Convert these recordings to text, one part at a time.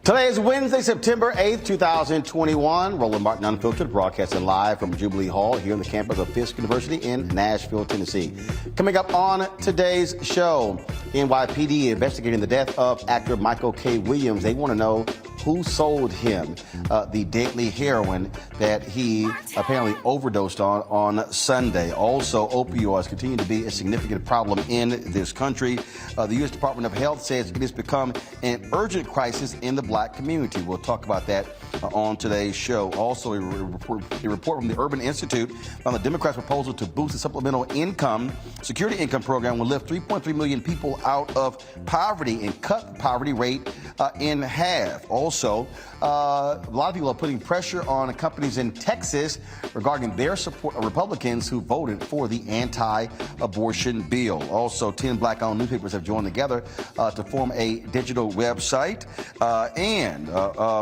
Today is Wednesday, September 8th, 2021. Roland Martin Unfiltered, broadcasting live from Jubilee Hall here on the campus of Fisk University in Nashville, Tennessee. Coming up on today's show, NYPD investigating the death of actor Michael K. Williams. They want to know who sold him the deadly heroin that he apparently overdosed on Sunday. Also, opioids continue to be a significant problem in this country. The U.S. Department of Health says it has become an urgent crisis in the black community. We'll talk about that on today's show. Also, a report from the Urban Institute on the Democrats' proposal to boost the supplemental security income program will lift 3.3 million people out of poverty and cut the poverty rate in half. Also, a lot of people are putting pressure on companies in Texas regarding their support of Republicans who voted for the anti-abortion bill. Also, 10 black-owned newspapers have joined together to form a digital website. And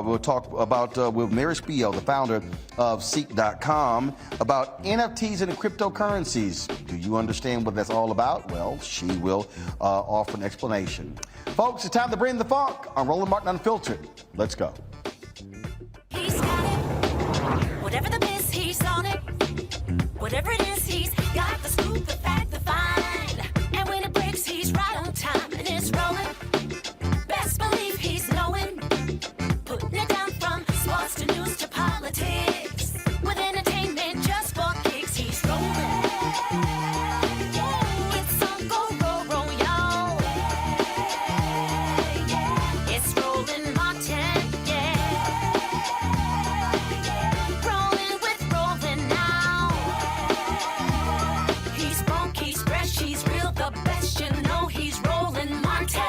we'll talk about with Mary Spiel, the founder of CEEK.com, about NFTs and cryptocurrencies. Do you understand what that's all about? Well, she will offer an explanation. Folks, it's time to bring the funk on Roland Martin Unfiltered. Let's go. He's got it. Whatever the miss, he's on it. Whatever it is, he's got the scoop, the fact, the find. And when it breaks, he's right on time and it's rolling. Best believe he's knowing. Putting it down from sports to news to politics. With entertainment just for kicks, he's rolling. It's on go, roll, roll, y'all. It's Roland Martin, yeah. Rolling with Roland now. He's funk, he's fresh, he's real, the best, you know he's Roland Martin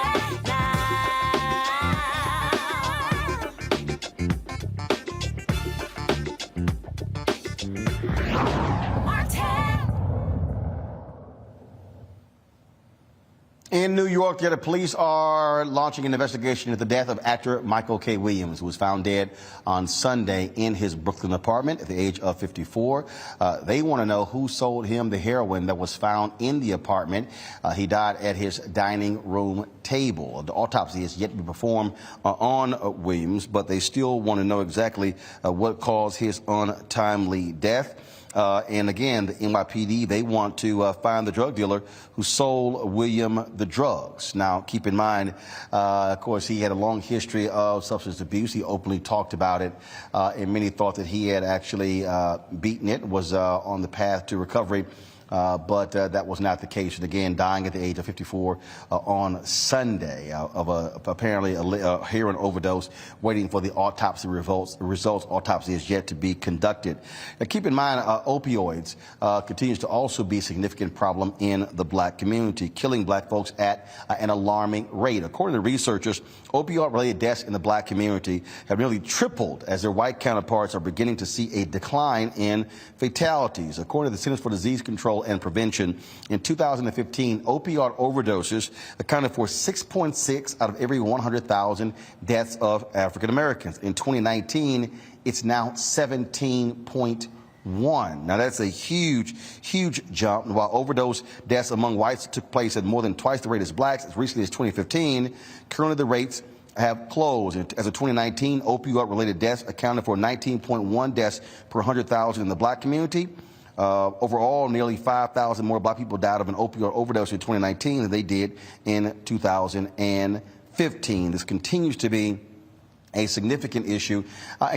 now. In New York, the police are launching an investigation into the death of actor Michael K. Williams, who was found dead on Sunday in his Brooklyn apartment at the age of 54. They want to know who sold him the heroin that was found in the apartment. He died at his dining room table. The autopsy is yet to be performed on Williams, but they still want to know exactly what caused his untimely death. And again, the NYPD, they want to find the drug dealer who sold William the drugs. Now, keep in mind, of course, he had a long history of substance abuse. He openly talked about it, and many thought that he had actually beaten it, was on the path to recovery. But that was not the case. And again, dying at the age of 54 on Sunday of apparently a heroin overdose, waiting for the autopsy results. Autopsy is yet to be conducted. Now, keep in mind, opioids continues to also be a significant problem in the black community, killing black folks at an alarming rate. According to researchers, opioid-related deaths in the black community have nearly tripled as their white counterparts are beginning to see a decline in fatalities. According to the Centers for Disease Control and Prevention, in 2015, opioid overdoses accounted for 6.6 out of every 100,000 deaths of African Americans. In 2019, it's now 17.1. Now, that's a huge jump. While overdose deaths among whites took place at more than twice the rate as blacks as recently as 2015, currently the rates have closed. As of 2019, opioid-related deaths accounted for 19.1 deaths per 100,000 in the black community. Overall, nearly 5,000 more black people died of an opioid overdose in 2019 than they did in 2015. This continues to be a significant issue.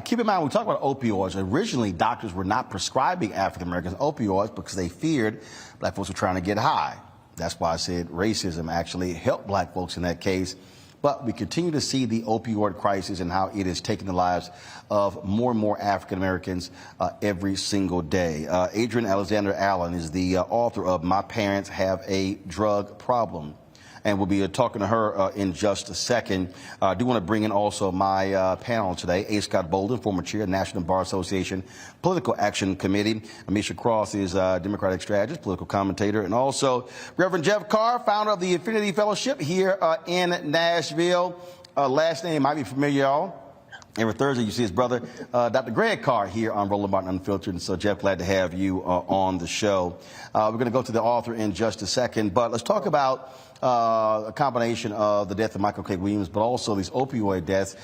Keep in mind, when we talk about opioids, originally doctors were not prescribing African Americans opioids because they feared black folks were trying to get high. That's why I said racism actually helped black folks in that case. But we continue to see the opioid crisis and how it is taking the lives of more and more African Americans every single day. Adrienne Alexander Allen is the author of My Parents Have a Drug Problem. And we'll be talking to her in just a second. I do want to bring in also my panel today, A. Scott Bolden, former chair of the National Bar Association Political Action Committee. Amisha Cross is a Democratic strategist, political commentator, and also Reverend Jeff Carr, founder of the Infinity Fellowship here in Nashville. Last name might be familiar, y'all. Every Thursday, you see his brother, Dr. Greg Carr, here on Roland Martin Unfiltered. And so, Jeff, glad to have you on the show. We're going to go to the author in just a second, but let's talk about a combination of the death of Michael K. Williams, but also these opioid deaths.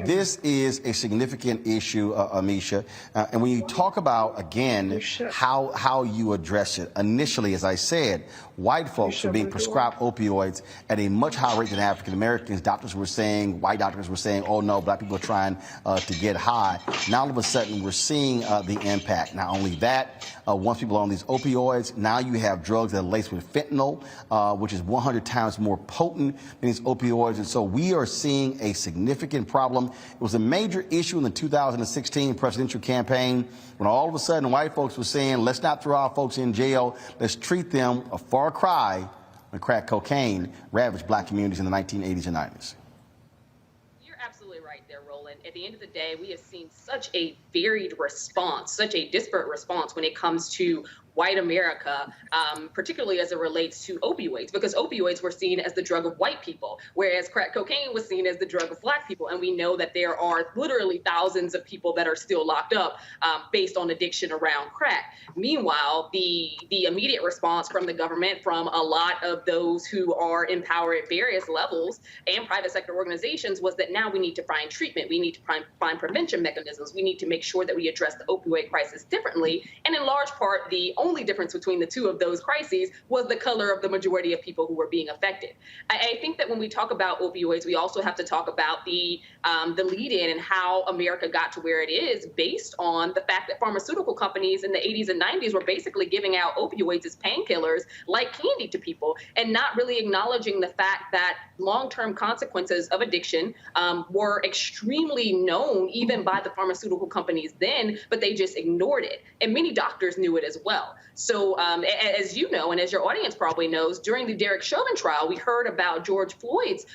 This is a significant issue, Amisha. And when you talk about, again, how you address it, initially, as I said, white folks are being prescribed opioids at a much higher rate than African Americans. Doctors were saying, white doctors were saying, oh no, black people are trying to get high. Now all of a sudden we're seeing the impact. Not only that, once people are on these opioids, now you have drugs that are laced with fentanyl, which is 100 times more potent than these opioids. And so we are seeing a significant problem. It was a major issue in the 2016 presidential campaign when all of a sudden white folks were saying, let's not throw our folks in jail, let's treat them, a far cry when crack cocaine ravaged black communities in the 1980s and 90s. You're absolutely right there, Roland. At the end of the day, we have seen such a varied response, such a disparate response when it comes to white America, particularly as it relates to opioids, because opioids were seen as the drug of white people, whereas crack cocaine was seen as the drug of black people. And we know that there are literally thousands of people that are still locked up based on addiction around crack. Meanwhile, the immediate response from the government, from a lot of those who are in power at various levels and private sector organizations, was that now we need to find treatment. We need to find prevention mechanisms. We need to make sure that we address the opioid crisis differently. And in large part, the only difference between the two of those crises was the color of the majority of people who were being affected. I think that when we talk about opioids, we also have to talk about the lead-in and how America got to where it is based on the fact that pharmaceutical companies in the 80s and 90s were basically giving out opioids as painkillers like candy to people and not really acknowledging the fact that long-term consequences of addiction were extremely known even by the pharmaceutical companies then, but they just ignored it. And many doctors knew it as well. So as you know, and as your audience probably knows, during the Derek Chauvin trial, we heard about George Floyd's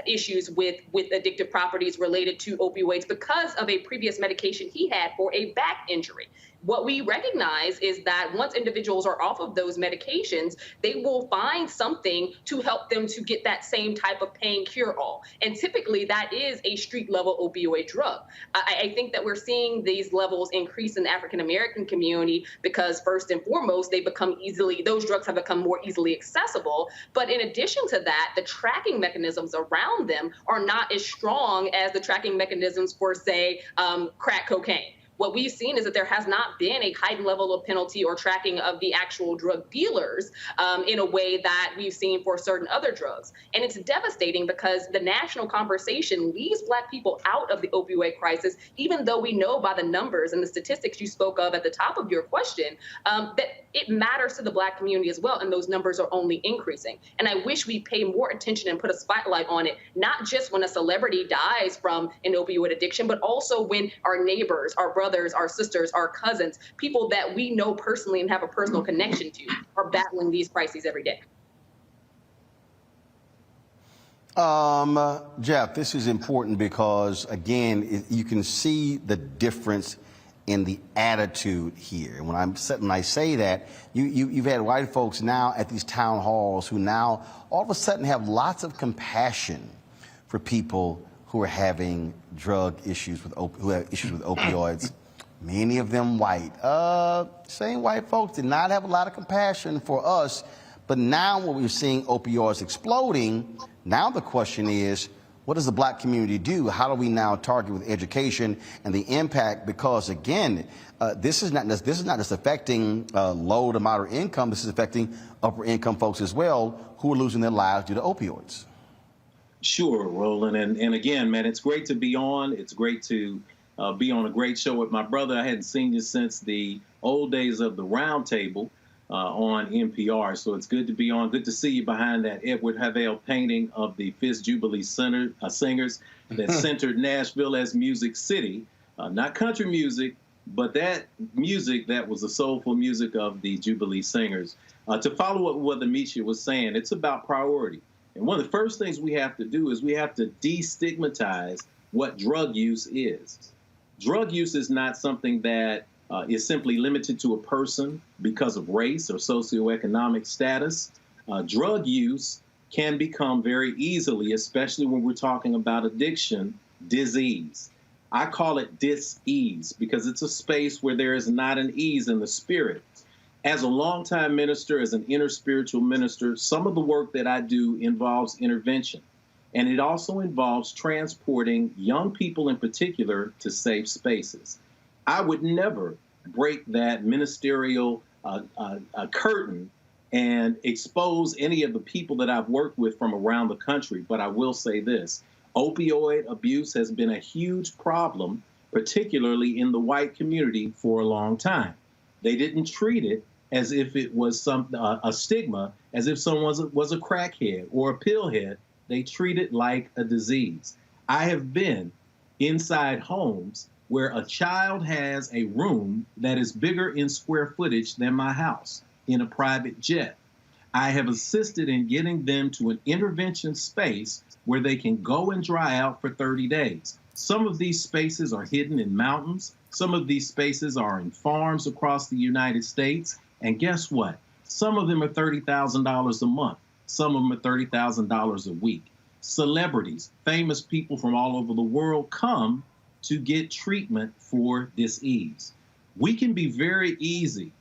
issues with addictive properties related to opioids because of a previous medication he had for a back injury. What we recognize is that once individuals are off of those medications, they will find something to help them to get that same type of pain cure-all. And typically that is a street-level opioid drug. I think that we're seeing these levels increase in the African-American community because first and foremost, those drugs have become more easily accessible. But in addition to that, the tracking mechanisms around them are not as strong as the tracking mechanisms for, say, crack cocaine. What we've seen is that there has not been a heightened level of penalty or tracking of the actual drug dealers in a way that we've seen for certain other drugs. And it's devastating because the national conversation leaves black people out of the opioid crisis, even though we know by the numbers and the statistics you spoke of at the top of your question that it matters to the black community as well, and those numbers are only increasing. And I wish we pay more attention and put a spotlight on it, not just when a celebrity dies from an opioid addiction, but also when our neighbors, our brothers, our sisters, our cousins, people that we know personally and have a personal connection to are battling these crises every day. Jeff, this is important because, again, you can see the difference in the attitude here. And when I say that, you've had white folks now at these town halls who now all of a sudden have lots of compassion for people who are having drug issues who have issues with opioids. Many of them white. Same white folks did not have a lot of compassion for us. But now when we're seeing opioids exploding, now the question is, what does the black community do? How do we now target with education and the impact? Because again, this is not just affecting low to moderate income. This is affecting upper income folks as well who are losing their lives due to opioids. Sure, Roland. And again, man, it's great to be on. It's great to be on a great show with my brother. I hadn't seen you since the old days of the Round Table on NPR. So it's good to be on. Good to see you behind that Edward Havell painting of the Fifth Jubilee singers that centered Nashville as Music City. Not country music, but that music that was the soulful music of the Jubilee singers. To follow up what Amisha was saying, it's about priority. And one of the first things we have to do is we have to destigmatize what drug use is. Drug use is not something that is simply limited to a person because of race or socioeconomic status. Drug use can become very easily, especially when we're talking about addiction, disease. I call it dis-ease because it's a space where there is not an ease in the spirit. As a longtime minister, as an inner spiritual minister, some of the work that I do involves intervention. And it also involves transporting young people in particular to safe spaces. I would never break that ministerial curtain and expose any of the people that I've worked with from around the country. But I will say this, opioid abuse has been a huge problem, particularly in the white community for a long time. They didn't treat it as if it was a stigma, as if someone was a crackhead or a pillhead. They treat it like a disease. I have been inside homes where a child has a room that is bigger in square footage than my house in a private jet. I have assisted in getting them to an intervention space where they can go and dry out for 30 days. Some of these spaces are hidden in mountains. Some of these spaces are in farms across the United States. And guess what? Some of them are $30,000 a month. Some of them are $30,000 a week. Celebrities, famous people from all over the world come to get treatment for disease. We can be very easy.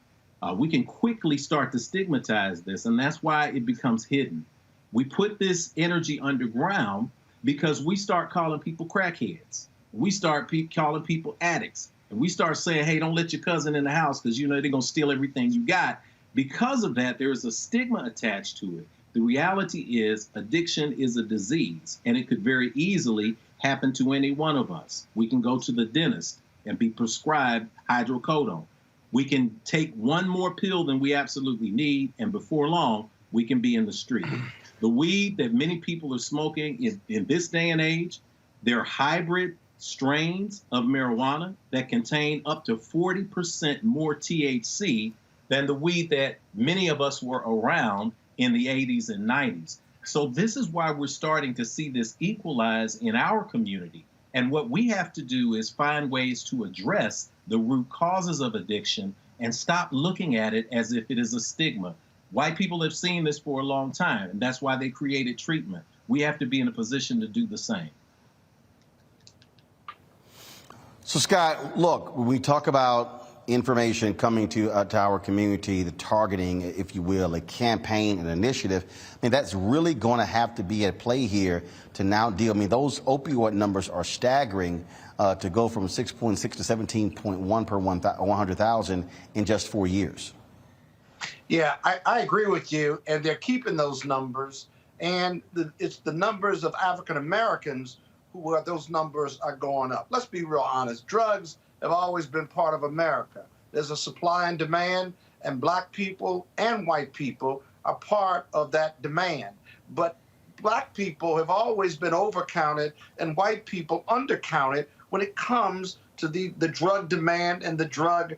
We can quickly start to stigmatize this, and that's why it becomes hidden. We put this energy underground because we start calling people crackheads. We start calling people addicts. And we start saying, hey, don't let your cousin in the house because you know they're going to steal everything you got. Because of that, there is a stigma attached to it. The reality is addiction is a disease, and it could very easily happen to any one of us. We can go to the dentist and be prescribed hydrocodone. We can take one more pill than we absolutely need, and before long, we can be in the street. The weed that many people are smoking in this day and age, they're hybrid strains of marijuana that contain up to 40% more THC than the weed that many of us were around in the 80s and 90s. So this is why we're starting to see this equalize in our community. And what we have to do is find ways to address the root causes of addiction and stop looking at it as if it is a stigma. White people have seen this for a long time, and that's why they created treatment. We have to be in a position to do the same. So, Scott, look, when we talk about information coming to our community, the targeting, if you will, a campaign, an initiative, I mean, that's really going to have to be at play here to now deal. I mean, those opioid numbers are staggering to go from 6.6 to 17.1 per 100,000 in just 4 years. Yeah, I agree with you, and they're keeping those numbers, and it's the numbers of African Americans who those numbers are going up. Let's be real honest. Drugs have always been part of America. There's a supply and demand, and black people and white people are part of that demand. But black people have always been overcounted and white people undercounted when it comes to the drug demand and the drug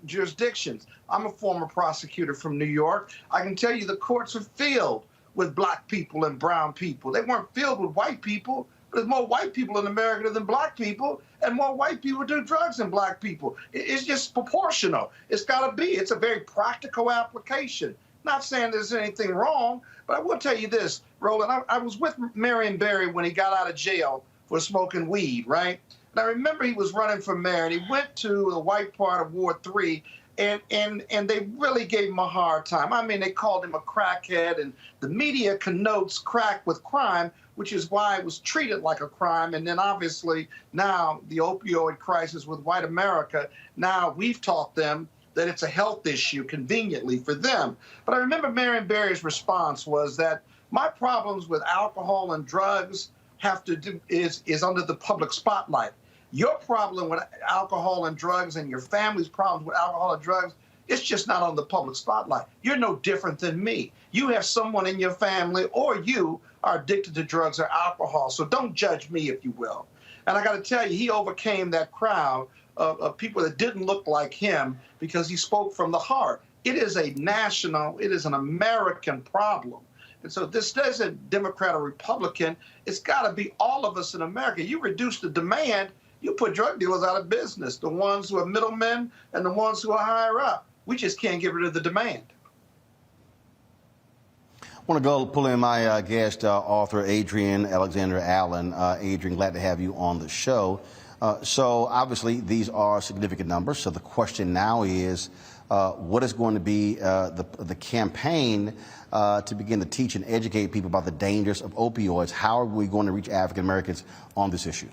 jurisdictions. I'm a former prosecutor from New York. I can tell you the courts are filled with black people and brown people. They weren't filled with white people. There's more white people in America than black people, and more white people do drugs than black people. It's just proportional. It's got to be. It's a very practical application. Not saying there's anything wrong, but I will tell you this, Roland. I was with Marion Barry when he got out of jail for smoking weed, right? And I remember he was running for mayor, and he went to the white part of Ward 3, and they really gave him a hard time. I mean, they called him a crackhead, and the media connotes crack with crime, which is why it was treated like a crime. And then obviously now the opioid crisis with white America, now we've taught them that it's a health issue conveniently for them. But I remember Marion Barry's response was that my problems with alcohol and drugs have to do is under the public spotlight. Your problem with alcohol and drugs and your family's problems with alcohol and drugs, it's just not on the public spotlight. You're no different than me. You have someone in your family or you are addicted to drugs or alcohol. So don't judge me, if you will. And I got to tell you, he overcame that crowd of people that didn't look like him because he spoke from the heart. It is a national, it is an American problem. And so this isn't Democrat or Republican. It's got to be all of us in America. You reduce the demand, you put drug dealers out of business, the ones who are middlemen and the ones who are higher up. We just can't get rid of the demand. I want to go pull in my guest, author Adrienne Alexander Allen. Adrienne, glad to have you on the show. So obviously these are significant numbers. So the question now is, what is going to be the campaign to begin to teach and educate people about the dangers of opioids? How are we going to reach African Americans on this issue?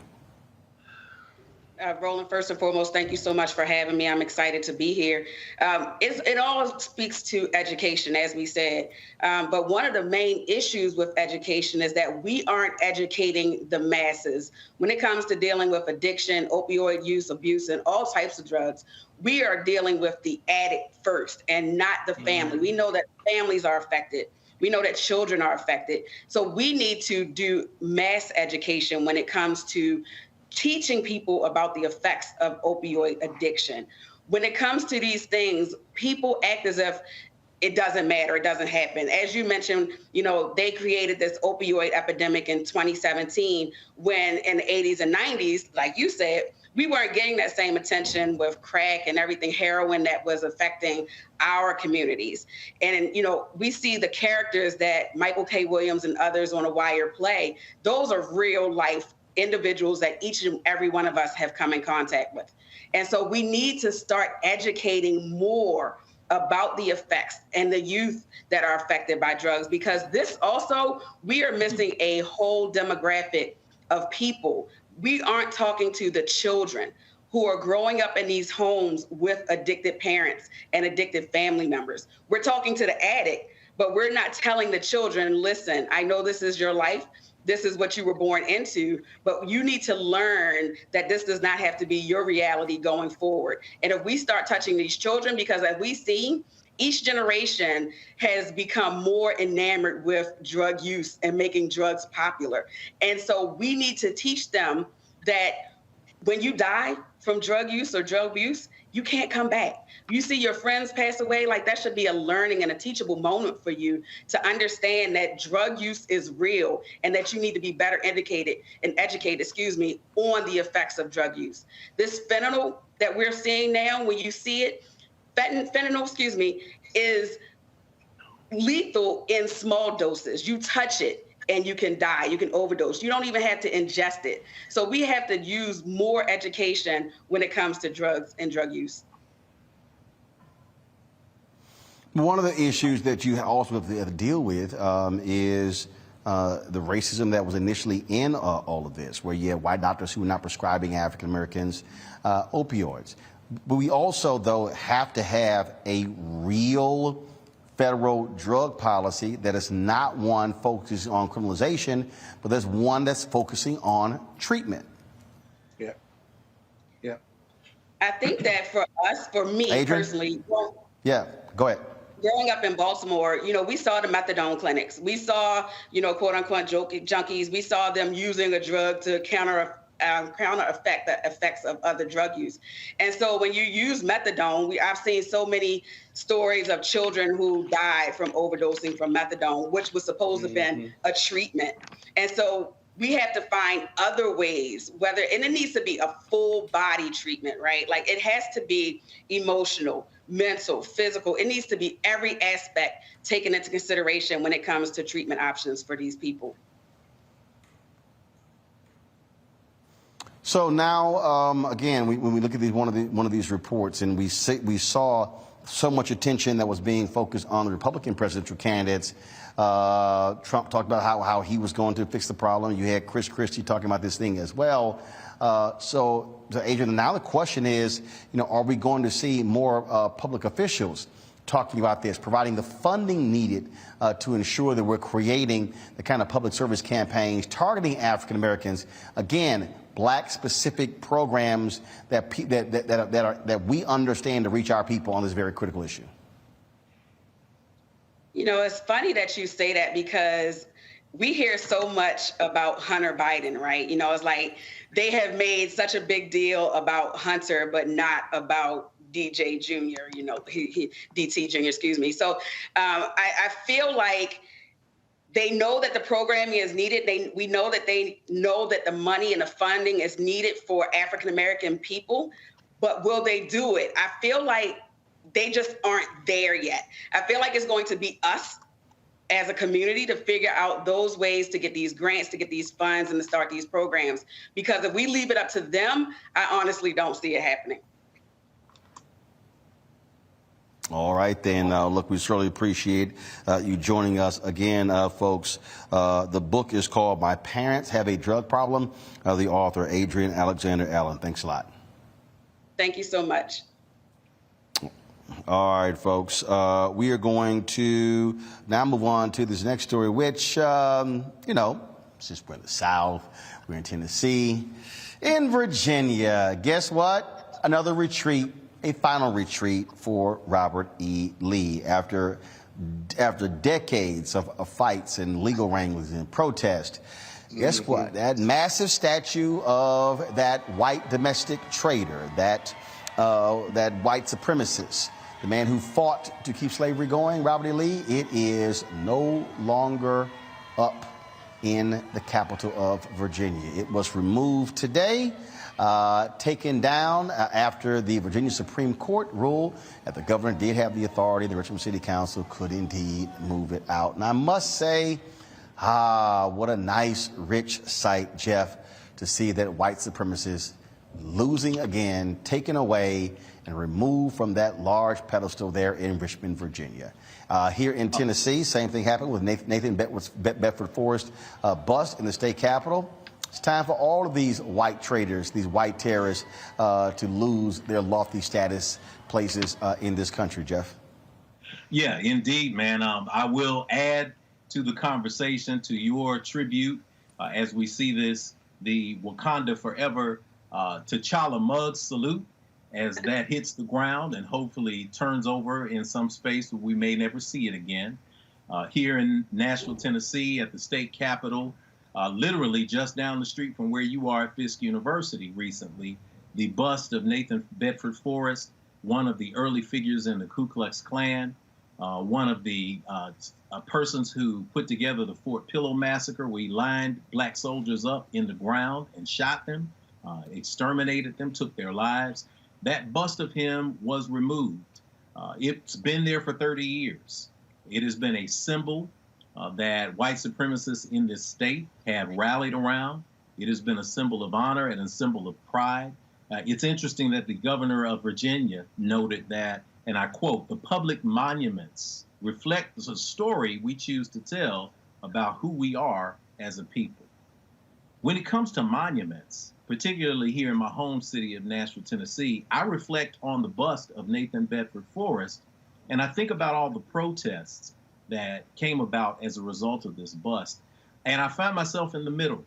Roland, first and foremost, thank you so much for having me. I'm excited to be here. It all speaks to education, as we said. But one of the main issues with education is that we aren't educating the masses. When it comes to dealing with addiction, opioid use, abuse, and all types of drugs, we are dealing with the addict first and not the family. We know that families are affected. We know that children are affected. So we need to do mass education when it comes to teaching people about the effects of opioid addiction. When it comes to these things, people act as if it doesn't matter, it doesn't happen. As you mentioned, they created this opioid epidemic in 2017 when in the 80s and 90s, like you said, we weren't getting that same attention with crack and everything, heroin that was affecting our communities. And, we see the characters that Michael K. Williams and others on The Wire play. Those are real life individuals that each and every one of us have come in contact with. And so we need to start educating more about the effects and the youth that are affected by drugs, because this also, we are missing a whole demographic of people. We aren't talking to the children who are growing up in these homes with addicted parents and addicted family members. We're talking to the addict, but we're not telling the children, listen, I know this is your life. This is what you were born into, but you need to learn that this does not have to be your reality going forward. And if we start touching these children, because as we see, each generation has become more enamored with drug use and making drugs popular. And so we need to teach them that when you die from drug use or drug abuse, you can't come back. You see your friends pass away, like that should be a learning and a teachable moment for you to understand that drug use is real and that you need to be better educated on the effects of drug use. This fentanyl that we're seeing now, when you see it, fentanyl, is lethal in small doses. You touch it and you can die, you can overdose. You don't even have to ingest it. So we have to use more education when it comes to drugs and drug use. One of the issues that you also have to deal with is the racism that was initially in all of this, where you had white doctors who were not prescribing African Americans opioids. But we also, though, have to have a real federal drug policy that is not one focusing on criminalization, but there's one that's focusing on treatment. Yeah. Yeah. I think that for me Adrian? personally, Yeah, go ahead. growing up in Baltimore, we saw the methadone clinics. We saw, quote unquote junkies. We saw them using a drug to counter the effects of other drug use. And so when you use methadone, I've seen so many stories of children who died from overdosing from methadone, which was supposed to have been a treatment. And so we have to find other ways, and it needs to be a full body treatment, right? Like it has to be emotional, mental, physical. It needs to be every aspect taken into consideration when it comes to treatment options for these people. So now, again, when we look at one of these reports, and we saw so much attention that was being focused on the Republican presidential candidates. Trump talked about how he was going to fix the problem. You had Chris Christie talking about this thing as well. So Adrian, now the question is, are we going to see more public officials talking about this, providing the funding needed to ensure that we're creating the kind of public service campaigns targeting African Americans, again, Black-specific programs that we understand to reach our people on this very critical issue? It's funny that you say that, because we hear so much about Hunter Biden, right? It's like they have made such a big deal about Hunter, but not about DJ Jr., DT Jr., excuse me. So I feel like they know that the programming is needed. We know that they know that the money and the funding is needed for African-American people, but will they do it? I feel like they just aren't there yet. I feel like it's going to be us as a community to figure out those ways to get these grants, to get these funds, and to start these programs. Because if we leave it up to them, I honestly don't see it happening. All right, then. Look, we certainly appreciate you joining us again, folks. The book is called My Parents Have a Drug Problem. The author, Adrienne Alexander Allen. Thanks a lot. Thank you so much. All right, folks. We are going to now move on to this next story, which, since we're in the South, we're in Tennessee, in Virginia. Guess what? Another retreat, a final retreat for Robert E. Lee after decades of fights and legal wranglings and protest. Guess what? That massive statue of that white domestic traitor, that white supremacist, the man who fought to keep slavery going, Robert E. Lee, it is no longer up in the capital of Virginia. It was removed today, taken down after the Virginia Supreme Court ruled that the governor did have the authority, the Richmond City Council could indeed move it out. And I must say, what a nice, rich sight, Jeff, to see that white supremacist losing again, taken away, and removed from that large pedestal there in Richmond, Virginia. Here in Tennessee, same thing happened with Nathan Bedford Forrest bust in the state capitol. It's time for all of these white traitors, these white terrorists, to lose their lofty status places in this country, Jeff. Yeah, indeed, man. I will add to the conversation, to your tribute, as we see this, the Wakanda Forever T'Challa mug salute, as that hits the ground and hopefully turns over in some space where we may never see it again. Here in Nashville, Tennessee, at the state capitol, literally just down the street from where you are at Fisk University recently, the bust of Nathan Bedford Forrest, one of the early figures in the Ku Klux Klan, one of the persons who put together the Fort Pillow massacre. We lined black soldiers up in the ground and shot them, exterminated them, took their lives. That bust of him was removed. It's been there for 30 years. It has been a symbol that white supremacists in this state have rallied around. It has been a symbol of honor and a symbol of pride. It's interesting that the governor of Virginia noted that, and I quote, "The public monuments reflect the story we choose to tell about who we are as a people." When it comes to monuments, particularly here in my home city of Nashville, Tennessee, I reflect on the bust of Nathan Bedford Forrest, and I think about all the protests that came about as a result of this bust. And I find myself in the middle,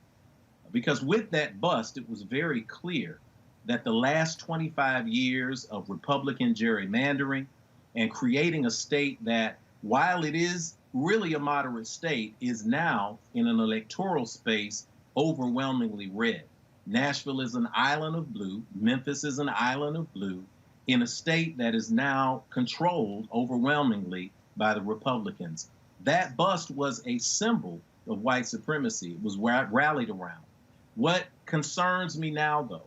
because with that bust, it was very clear that the last 25 years of Republican gerrymandering and creating a state that, while it is really a moderate state, is now in an electoral space overwhelmingly red. Nashville is an island of blue. Memphis is an island of blue in a state that is now controlled overwhelmingly by the Republicans. That bust was a symbol of white supremacy. It was rallied around. What concerns me now, though,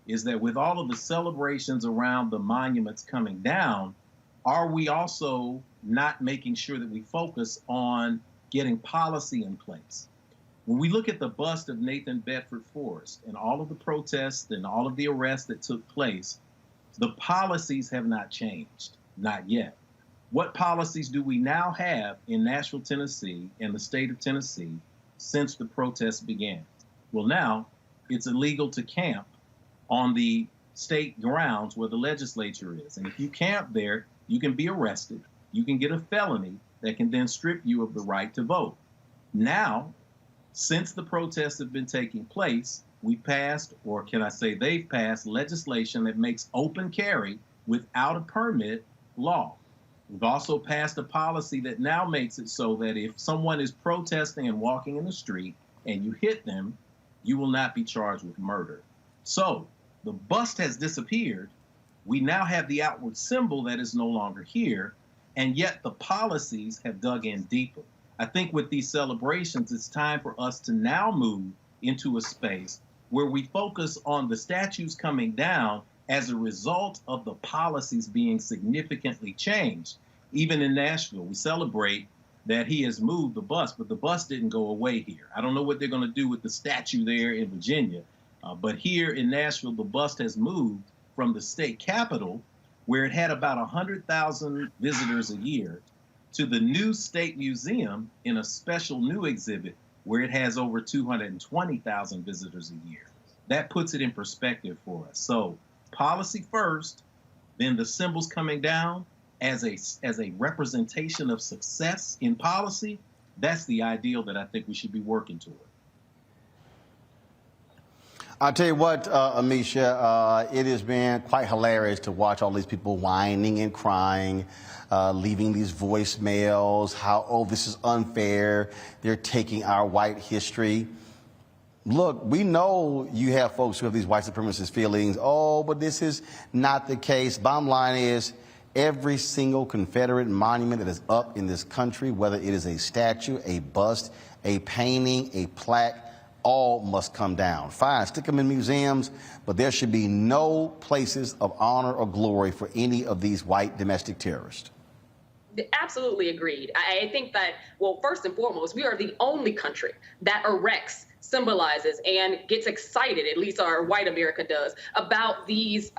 is that with all of the celebrations around the monuments coming down, are we also not making sure that we focus on getting policy in place? When we look at the bust of Nathan Bedford Forrest and all of the protests and all of the arrests that took place, the policies have not changed, not yet. What policies do we now have in Nashville, Tennessee, and the state of Tennessee since the protests began? Well, now it's illegal to camp on the state grounds where the legislature is. And if you camp there, you can be arrested. You can get a felony that can then strip you of the right to vote. Now, since the protests have been taking place, we passed, or can I say they've passed, legislation that makes open carry without a permit law. We've also passed a policy that now makes it so that if someone is protesting and walking in the street and you hit them, you will not be charged with murder. So the bust has disappeared. We now have the outward symbol that is no longer here, and yet the policies have dug in deeper. I think with these celebrations, it's time for us to now move into a space where we focus on the statues coming down as a result of the policies being significantly changed. Even in Nashville, we celebrate that he has moved the bust, but the bust didn't go away here. I don't know what they're going to do with the statue there in Virginia, but here in Nashville, the bust has moved from the state capitol where it had about 100,000 visitors a year, to the new State Museum in a special new exhibit where it has over 220,000 visitors a year. That puts it in perspective for us. So policy first, then the symbols coming down as a representation of success in policy. That's the ideal that I think we should be working toward. I'll tell you what, Amisha, it has been quite hilarious to watch all these people whining and crying, leaving these voicemails, how, oh, this is unfair, they're taking our white history. Look, we know you have folks who have these white supremacist feelings, oh, but this is not the case. Bottom line is, every single Confederate monument that is up in this country, whether it is a statue, a bust, a painting, a plaque, all must come down. Fine, stick them in museums, but there should be no places of honor or glory for any of these white domestic terrorists. Absolutely agreed. I think that, well, first and foremost, we are the only country that erects, symbolizes, and gets excited, at least our white America does, about these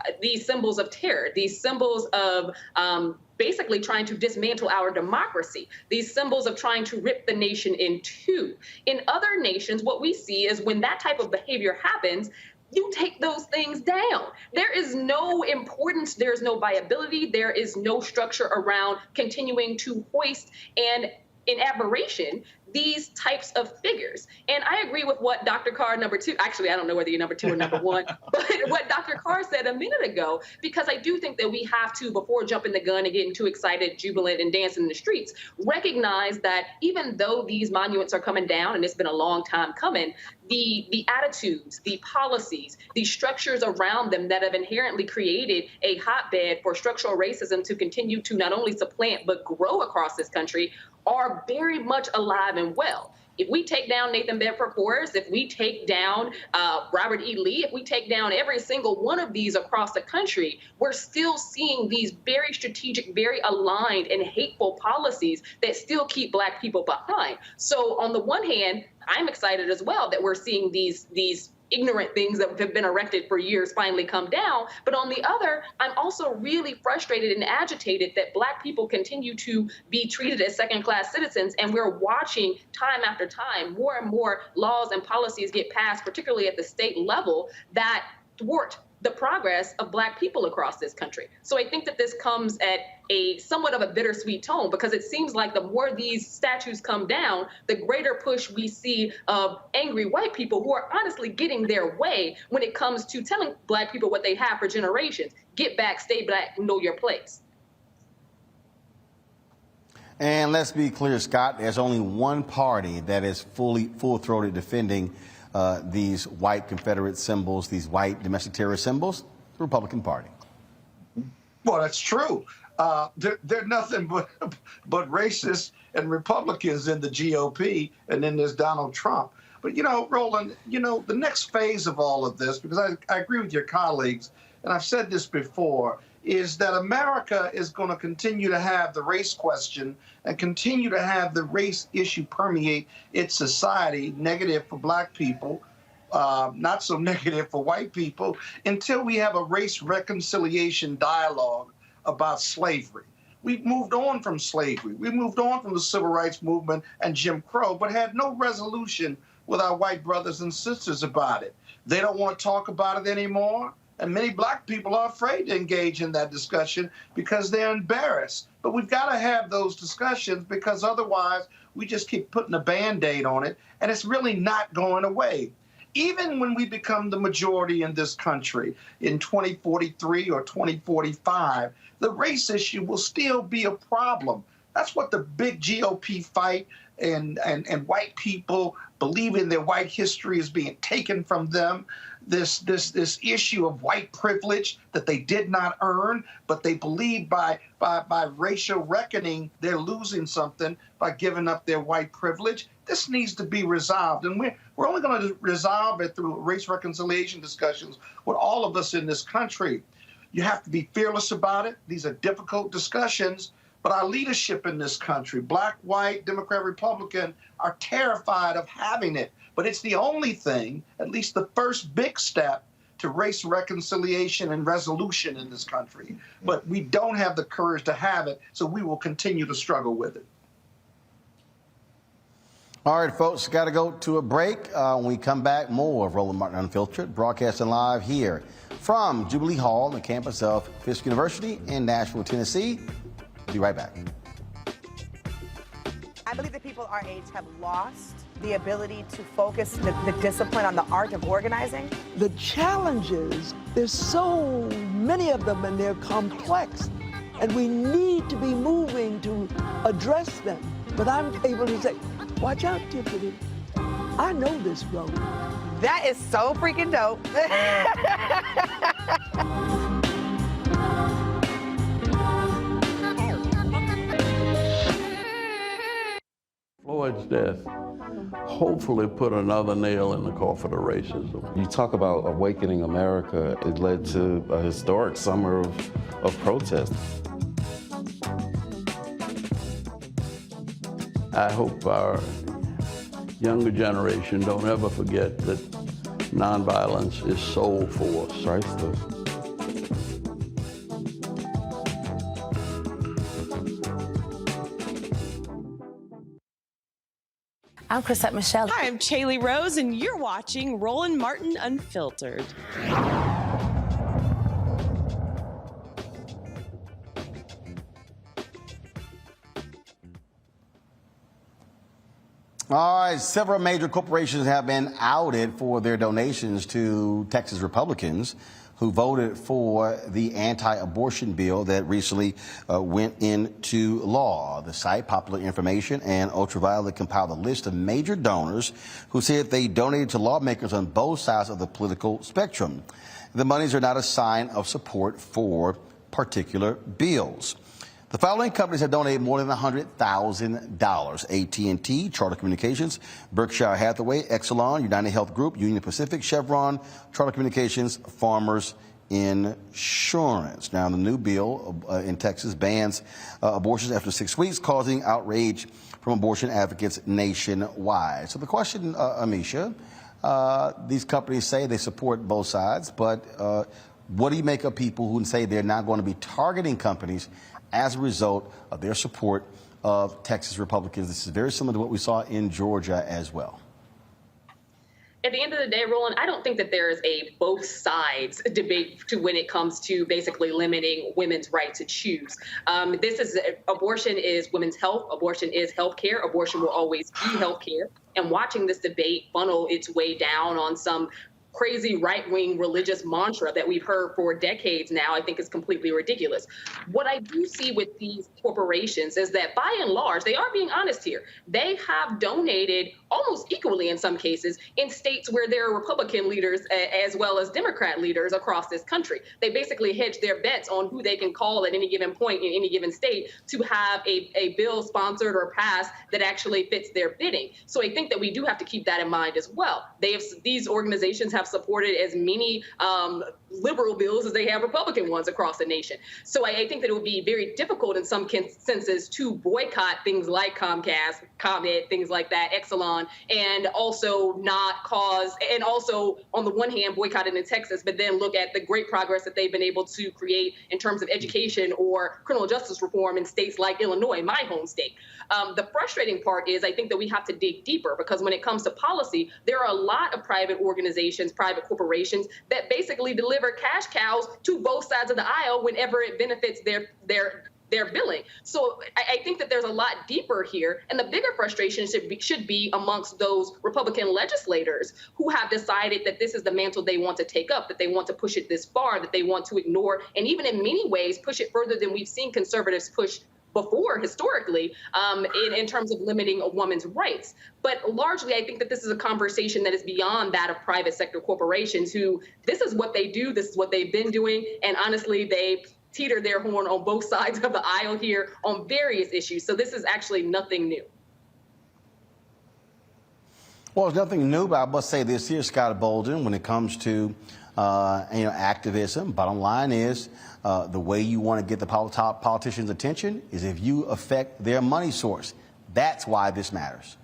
symbols of terror, these symbols of basically trying to dismantle our democracy, these symbols of trying to rip the nation in two. In other nations, what we see is when that type of behavior happens, you take those things down. There is no importance, there is no viability, there is no structure around continuing to hoist and in admiration these types of figures. And I agree with what Dr. Carr, number two, actually, I don't know whether you're number two or number one, but what Dr. Carr said a minute ago, because I do think that we have to, before jumping the gun and getting too excited, jubilant, and dancing in the streets, recognize that even though these monuments are coming down, and it's been a long time coming, the attitudes, the policies, the structures around them that have inherently created a hotbed for structural racism to continue to not only supplant but grow across this country are very much alive and well. If we take down Nathan Bedford Forrest, if we take down Robert E. Lee, if we take down every single one of these across the country, we're still seeing these very strategic, very aligned and hateful policies that still keep Black people behind. So on the one hand, I'm excited as well that we're seeing these ignorant things that have been erected for years finally come down. But on the other, I'm also really frustrated and agitated that Black people continue to be treated as second-class citizens, and we're watching time after time more and more laws and policies get passed, particularly at the state level, that thwart the progress of Black people across this country. So I think that this comes at a somewhat of a bittersweet tone, because it seems like the more these statues come down, the greater push we see of angry white people who are honestly getting their way when it comes to telling Black people what they have for generations. Get back, stay Black, know your place. And let's be clear, Scott, there's only one party that is full-throated defending these white Confederate symbols, these white domestic terrorist symbols, the Republican Party. Well, that's true. They're nothing but racists and Republicans in the GOP, and then there's Donald Trump. But, Roland, the next phase of all of this, because I agree with your colleagues, and I've said this before, is that America is going to continue to have the race question and continue to have the race issue permeate its society, negative for Black people, not so negative for white people, until we have a race reconciliation dialogue about slavery. We've moved on from slavery. We moved on from the civil rights movement and Jim Crow, but had no resolution with our white brothers and sisters about it. They don't want to talk about it anymore. And many Black people are afraid to engage in that discussion because they're embarrassed. But we've got to have those discussions, because otherwise we just keep putting a Band-Aid on it, and it's really not going away. Even when we become the majority in this country in 2043 or 2045, the race issue will still be a problem. That's what the big GOP fight and white people believing their white history is being taken from them. This issue of white privilege that they did not earn, but they believe by racial reckoning they're losing something by giving up their white privilege. This needs to be resolved, and we're only going to resolve it through race reconciliation discussions with all of us in this country. You have to be fearless about it. These are difficult discussions, but our leadership in this country, Black, white, Democrat, Republican, are terrified of having it. But it's the only thing, at least the first big step, to race reconciliation and resolution in this country. But we don't have the courage to have it, so we will continue to struggle with it. All right, folks, got to go to a break. When we come back, more of Roland Martin Unfiltered, broadcasting live here from Jubilee Hall, the campus of Fisk University in Nashville, Tennessee. We'll be right back. I believe that people our age have lost the ability to focus the discipline on the art of organizing. The challenges, there's so many of them and they're complex, and we need to be moving to address them. But I'm able to say, watch out, Tiffany, I know this road. That is so freaking dope. Floyd's death hopefully put another nail in the coffin of racism. You talk about awakening America. It led to a historic summer of protest. I hope our younger generation don't ever forget that nonviolence is soul force. Priceless. I'm Chrisette Michelle. Hi, I'm Chaley Rose, and you're watching Roland Martin Unfiltered. All right, several major corporations have been outed for their donations to Texas Republicans who voted for the anti-abortion bill that recently went into law. The site Popular Information and Ultraviolet compiled a list of major donors who said they donated to lawmakers on both sides of the political spectrum. The monies are not a sign of support for particular bills. The following companies have donated more than $100,000. AT&T, Charter Communications, Berkshire Hathaway, Exelon, United Health Group, Union Pacific, Chevron, Charter Communications, Farmers Insurance. Now, the new bill in Texas bans abortions after 6 weeks, causing outrage from abortion advocates nationwide. So the question, Amisha, these companies say they support both sides, but what do you make of people who say they're not going to be targeting companies as a result of their support of Texas Republicans? This is very similar to what we saw in Georgia as well. At the end of the day, Roland, I don't think that there is a both sides debate to when it comes to basically limiting women's right to choose. Abortion is women's health. Abortion is health care. Abortion will always be health care. And watching this debate funnel its way down on some crazy right-wing religious mantra that we've heard for decades now, I think is completely ridiculous. What I do see with these corporations is that by and large, they are being honest here. They have donated almost equally in some cases in states where there are Republican leaders as well as Democrat leaders across this country. They basically hedge their bets on who they can call at any given point in any given state to have a bill sponsored or passed that actually fits their bidding. So I think that we do have to keep that in mind as well. These organizations have supported as many liberal bills as they have Republican ones across the nation. So I think that it would be very difficult in some senses to boycott things like Comcast, ComEd, things like that, Exelon, and also on the one hand boycott it in Texas, but then look at the great progress that they've been able to create in terms of education or criminal justice reform in states like Illinois, my home state. The frustrating part is I think that we have to dig deeper, because when it comes to policy, there are a lot of private organizations, private corporations that basically deliver cash cows to both sides of the aisle whenever it benefits their billing. So I think that there's a lot deeper here, and the bigger frustration should be amongst those Republican legislators who have decided that this is the mantle they want to take up, that they want to push it this far, that they want to ignore, and even in many ways push it further than we've seen conservatives push before historically in terms of limiting a woman's rights. But largely, I think that this is a conversation that is beyond that of private sector corporations who, this is what they do, this is what they've been doing, and honestly, they teeter their horn on both sides of the aisle here on various issues. So this is actually nothing new. Well, it's nothing new, but I must say this here, Scott Bolden, when it comes to activism, bottom line is the way you want to get the top politicians' attention is if you affect their money source. That's why this matters.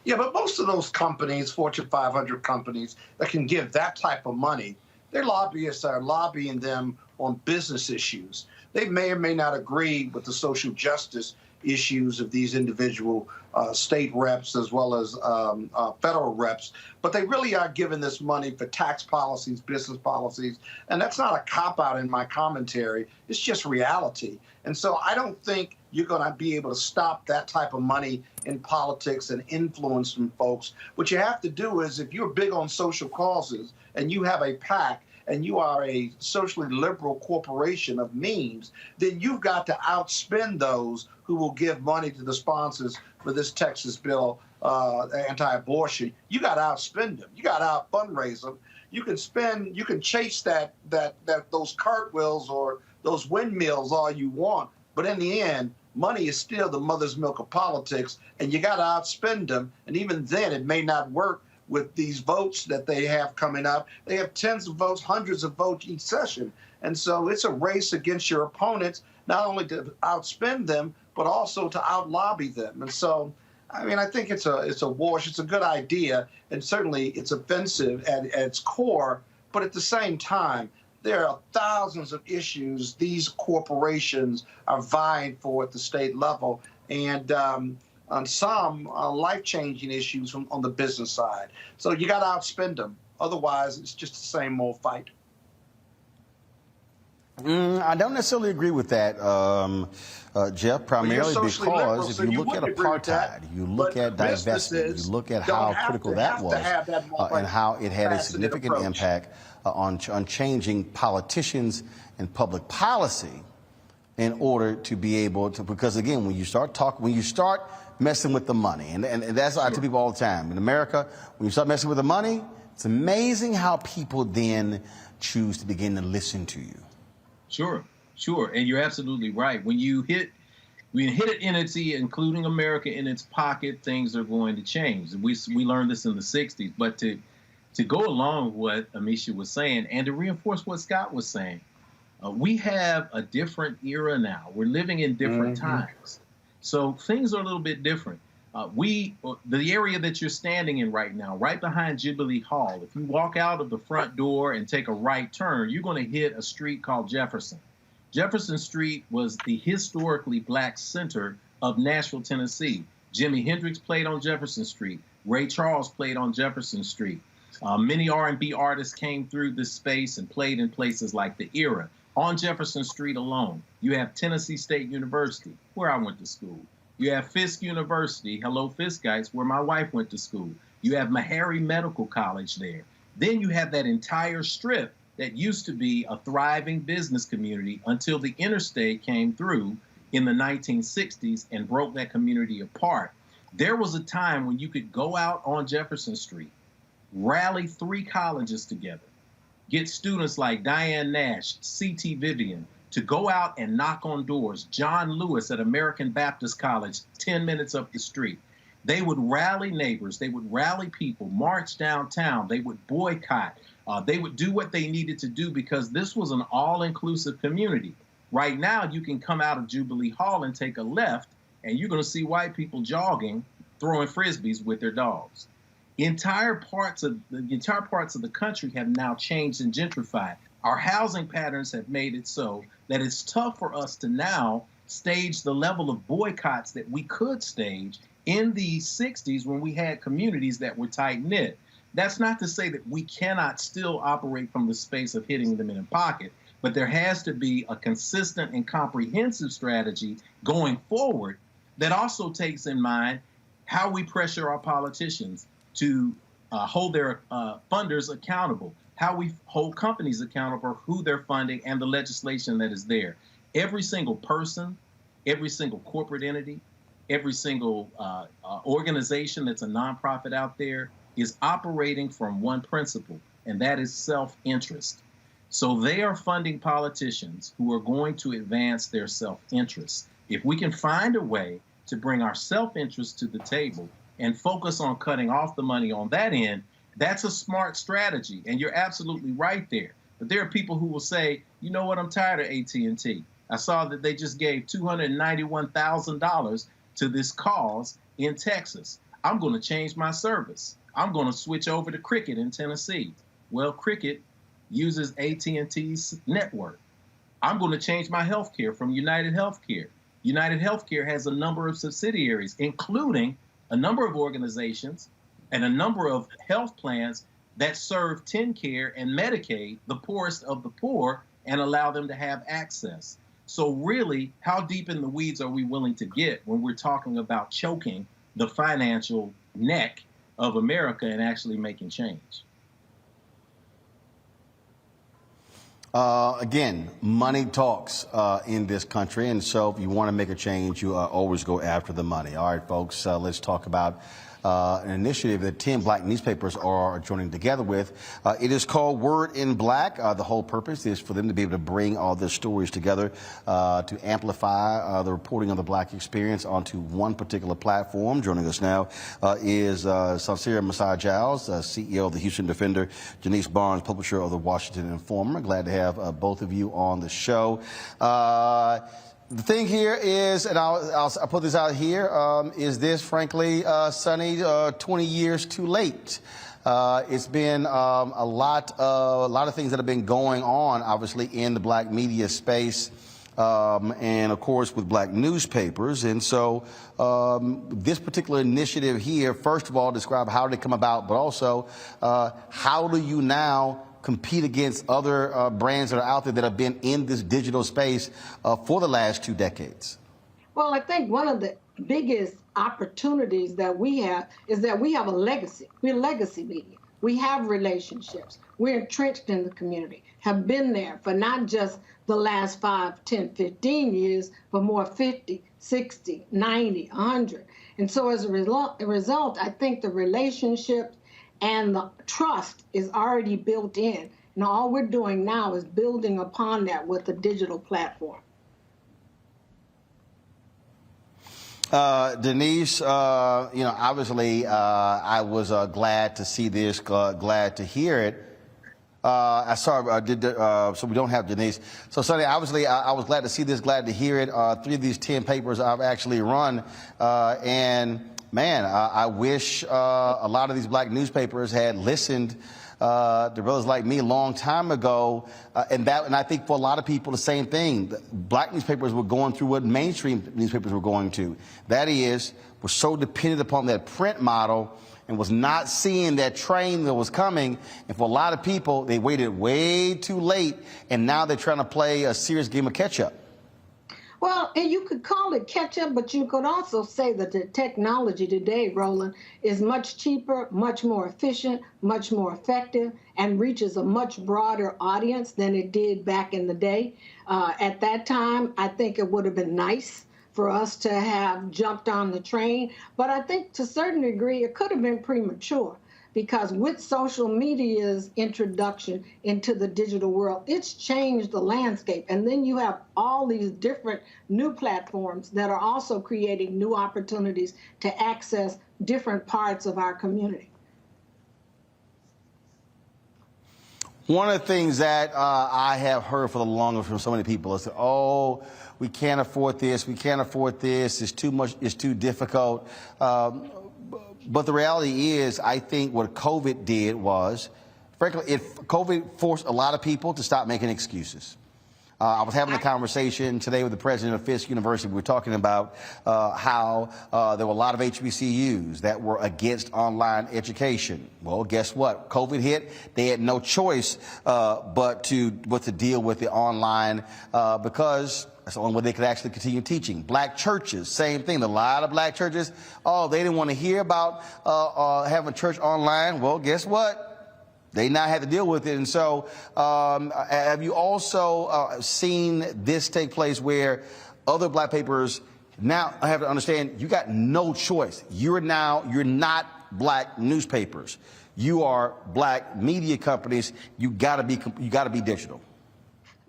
Yeah, but most of those companies, Fortune 500 companies that can give that type of money, Their lobbyists are lobbying them on business issues. They may or may not agree with the social justice issues of these individual state reps as well as federal reps, but they really are giving this money for tax policies, business policies, and that's not a cop-out in my commentary. It's just reality. And so I don't think you're going to be able to stop that type of money in politics and influence from folks. What you have to do is, if you're big on social causes and you have a PAC and you are a socially liberal corporation of means, then you've got to outspend those who will give money to the sponsors for this Texas bill, anti-abortion. You got to outspend them. You got to out-fundraise them. You can chase those cartwheels or those windmills all you want, but in the end, money is still the mother's milk of politics, and you got to outspend them. And even then, it may not work with these votes that they have coming up. They have tens of votes, hundreds of votes each session. And so it's a race against your opponents, not only to outspend them, but also to out-lobby them. And so, I mean, I think it's a wash. It's a good idea, and certainly it's offensive at its core. But at the same time, there are thousands of issues these corporations are vying for at the state level, and on some life-changing issues on the business side. So you got to outspend them. Otherwise, it's just the same old fight. I don't necessarily agree with that, Jeff, primarily because if you look at apartheid, you look at divestment, you look at how critical that was, and how it had a significant impact on changing politicians and public policy in order to be able to, because again, when you start messing with the money, and that's what I tell people all the time, in America, when you start messing with the money, it's amazing how people then choose to begin to listen to you. Sure, and you're absolutely right. When you hit an entity, including America, in its pocket, things are going to change. We learned this in the 60s, but to go along with what Amisha was saying and to reinforce what Scott was saying, we have a different era now. We're living in different times. So things are a little bit different. The area that you're standing in right now, right behind Jubilee Hall, if you walk out of the front door and take a right turn, you're going to hit a street called Jefferson. Jefferson Street was the historically black center of Nashville, Tennessee. Jimi Hendrix played on Jefferson Street. Ray Charles played on Jefferson Street. Many R&B artists came through this space and played in places like the Era. On Jefferson Street alone, you have Tennessee State University, where I went to school. You have Fisk University, hello Fiskites, where my wife went to school. You have Meharry Medical College there. Then you have that entire strip that used to be a thriving business community until the interstate came through in the 1960s and broke that community apart. There was a time when you could go out on Jefferson Street, rally 3 colleges together, get students like Diane Nash, C.T. Vivian, to go out and knock on doors. John Lewis at American Baptist College, 10 minutes up the street. They would rally neighbors. They would rally people, march downtown. They would boycott. They would do what they needed to do because this was an all-inclusive community. Right now, you can come out of Jubilee Hall and take a left, and you're going to see white people jogging, throwing Frisbees with their dogs. Entire parts of the country have now changed and gentrified. Our housing patterns have made it so that it's tough for us to now stage the level of boycotts that we could stage in the 60s when we had communities that were tight-knit. That's not to say that we cannot still operate from the space of hitting them in a pocket, but there has to be a consistent and comprehensive strategy going forward that also takes in mind how we pressure our politicians to hold their funders accountable, how we hold companies accountable for who they're funding and the legislation that is there. Every single person, every single corporate entity, every single organization that's a nonprofit out there is operating from one principle, and that is self-interest. So they are funding politicians who are going to advance their self-interest. If we can find a way to bring our self-interest to the table and focus on cutting off the money on that end, that's a smart strategy, and you're absolutely right there. But there are people who will say, you know what, I'm tired of AT&T. I saw that they just gave $291,000 to this cause in Texas. I'm going to change my service. I'm going to switch over to Cricket in Tennessee. Well, Cricket, uses AT&T's network. I'm going to change my healthcare from United Healthcare. United Healthcare has a number of subsidiaries, including a number of organizations and a number of health plans that serve TennCare and Medicaid, the poorest of the poor, and allow them to have access. So really, how deep in the weeds are we willing to get when we're talking about choking the financial neck of America and actually making change? Again, money talks in this country, and so if you want to make a change, you always go after the money. All right, folks, let's talk about an initiative that 10 black newspapers are joining together with. It is called Word in Black. The whole purpose is for them to be able to bring all their stories together to amplify the reporting of the black experience onto one particular platform. Joining us now is Sansira Masai Giles, CEO of the Houston Defender, Janice Barnes, publisher of the Washington Informer. Glad to have both of you on the show. The thing here is, and I'll put this out here, is this, frankly, Sonny, 20 years too late? It's been a lot of things that have been going on, obviously, in the black media space, and, of course, with black newspapers. And so this particular initiative here, first of all, describe how did it come about, but also how do you now compete against other brands that are out there that have been in this digital space for the last 2 decades? Well, I think one of the biggest opportunities that we have is that we have a legacy. We're legacy media. We have relationships. We're entrenched in the community, have been there for not just the last 5, 10, 15 years, but more 50, 60, 90, 100. And so as a result, I think the relationship and the trust is already built in. And all we're doing now is building upon that with a digital platform. Denise, obviously, I was glad to see this, glad to hear it. So we don't have Denise. So, Sonny, obviously, I was glad to see this, glad to hear it. 3 of these 10 papers I've actually run, and man, I wish a lot of these black newspapers had listened to brothers like me a long time ago, and I think for a lot of people the same thing. Black newspapers were going through what mainstream newspapers were going to. That is, we're so dependent upon that print model and was not seeing that train that was coming. And for a lot of people, they waited way too late, and now they're trying to play a serious game of catch-up. Well, and you could call it catch-up, but you could also say that the technology today, Roland, is much cheaper, much more efficient, much more effective, and reaches a much broader audience than it did back in the day. At that time, I think it would have been nice for us to have jumped on the train, but I think to a certain degree it could have been premature, because with social media's introduction into the digital world, it's changed the landscape. And then you have all these different new platforms that are also creating new opportunities to access different parts of our community. One of the things that I have heard for the longest from so many people is, oh, we can't afford this, it's too much, it's too difficult. But the reality is, I think what COVID did was, frankly, COVID forced a lot of people to stop making excuses. I was having a conversation today with the president of Fisk University. We were talking about how there were a lot of HBCUs that were against online education. Well, guess what? COVID hit. They had no choice but to deal with the online because that's the only way they could actually continue teaching. Black churches, same thing. A lot of black churches, they didn't want to hear about having church online. Well, guess what? They now had to deal with it. And so have you also seen this take place where other black papers now have to understand you got no choice. You're not black newspapers. You are black media companies. You gotta be digital.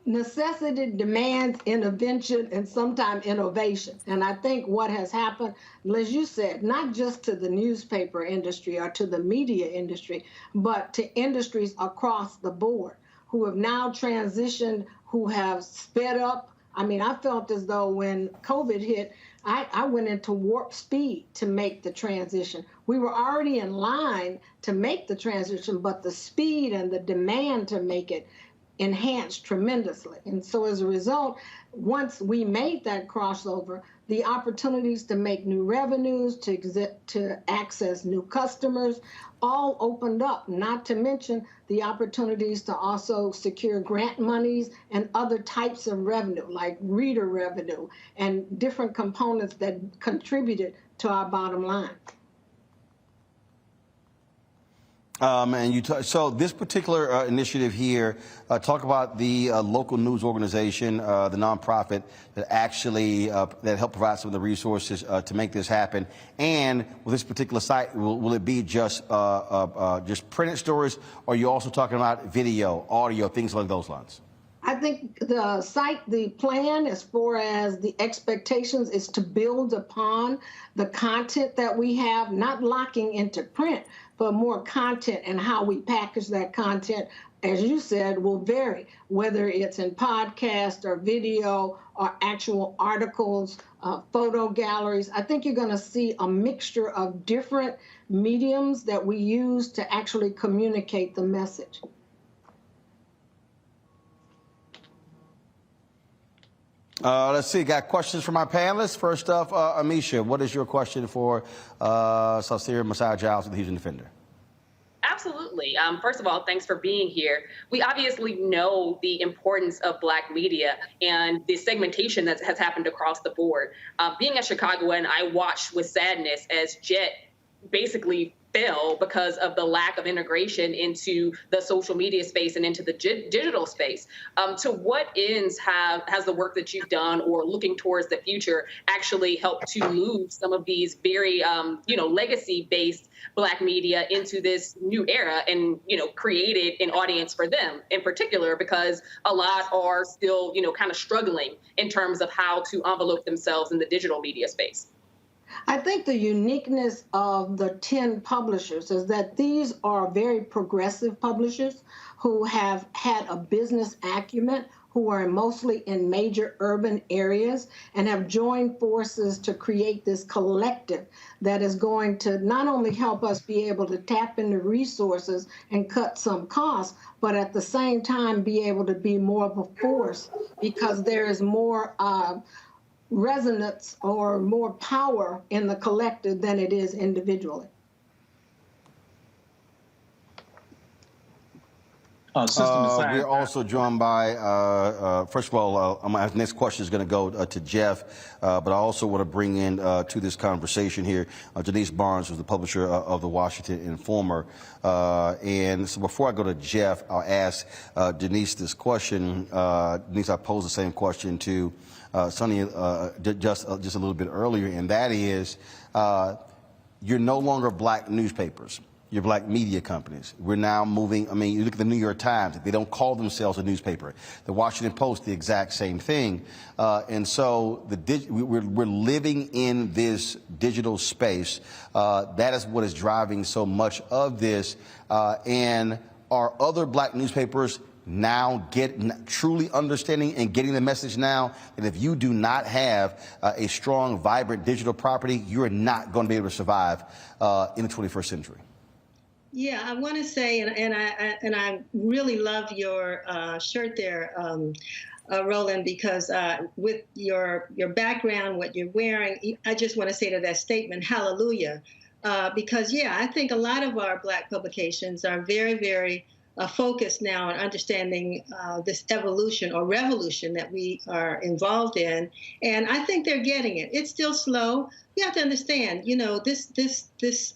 Necessity demands intervention and sometimes innovation. And I think what has happened, as you said, not just to the newspaper industry or to the media industry, but to industries across the board who have now transitioned, who have sped up. I mean, I felt as though when COVID hit, I went into warp speed to make the transition. We were already in line to make the transition, but the speed and the demand to make it enhanced tremendously. And so as a result, once we made that crossover, the opportunities to make new revenues, to access new customers, all opened up, not to mention the opportunities to also secure grant monies and other types of revenue, like reader revenue and different components that contributed to our bottom line. So this particular initiative here, talk about the local news organization, the nonprofit that actually that helped provide some of the resources to make this happen. And with this particular site, will it be just printed stories, or are you also talking about video, audio, things along those lines? I think the plan as far as the expectations is to build upon the content that we have, not locking into print, but more content, and how we package that content, as you said, will vary, whether it's in podcast or video or actual articles, photo galleries. I think you're going to see a mixture of different mediums that we use to actually communicate the message. Let's see, got questions from our panelists. First off, Amisha, what is your question for Saucere Messiah Giles of the Houston Defender? Absolutely. First of all, thanks for being here. We obviously know the importance of Black media and the segmentation that has happened across the board. Being a Chicagoan, I watched with sadness as Jet basically fell because of the lack of integration into the social media space and into the digital space. To what ends has the work that you've done or looking towards the future actually helped to move some of these very legacy-based Black media into this new era and created an audience for them in particular, because a lot are still kind of struggling in terms of how to envelope themselves in the digital media space? I think the uniqueness of the 10 publishers is that these are very progressive publishers who have had a business acumen, who are mostly in major urban areas, and have joined forces to create this collective that is going to not only help us be able to tap into resources and cut some costs, but at the same time be able to be more of a force, because there is more resonance or more power in the collective than it is individually. We're also joined by, first of all, my next question is going to go to Jeff, but I also want to bring in to this conversation here Denise Barnes, who's the publisher of the Washington Informer. And so before I go to Jeff, I'll ask Denise this question. Denise, I posed the same question to Sonny just a little bit earlier, and that is, you're no longer Black newspapers. You're Black media companies. We're now moving, you look at the New York Times, they don't call themselves a newspaper. The Washington Post, the exact same thing. And so we're living in this digital space. That is what is driving so much of this. And are other Black newspapers now truly understanding and getting the message now that if you do not have a strong, vibrant digital property, you're not going to be able to survive in the 21st century? Yeah, I want to say, and I really love your shirt there, Roland, because with your background, what you're wearing, I just want to say to that statement, hallelujah, because yeah, I think a lot of our Black publications are very, very focused now on understanding this evolution or revolution that we are involved in, and I think they're getting it. It's still slow. You have to understand, this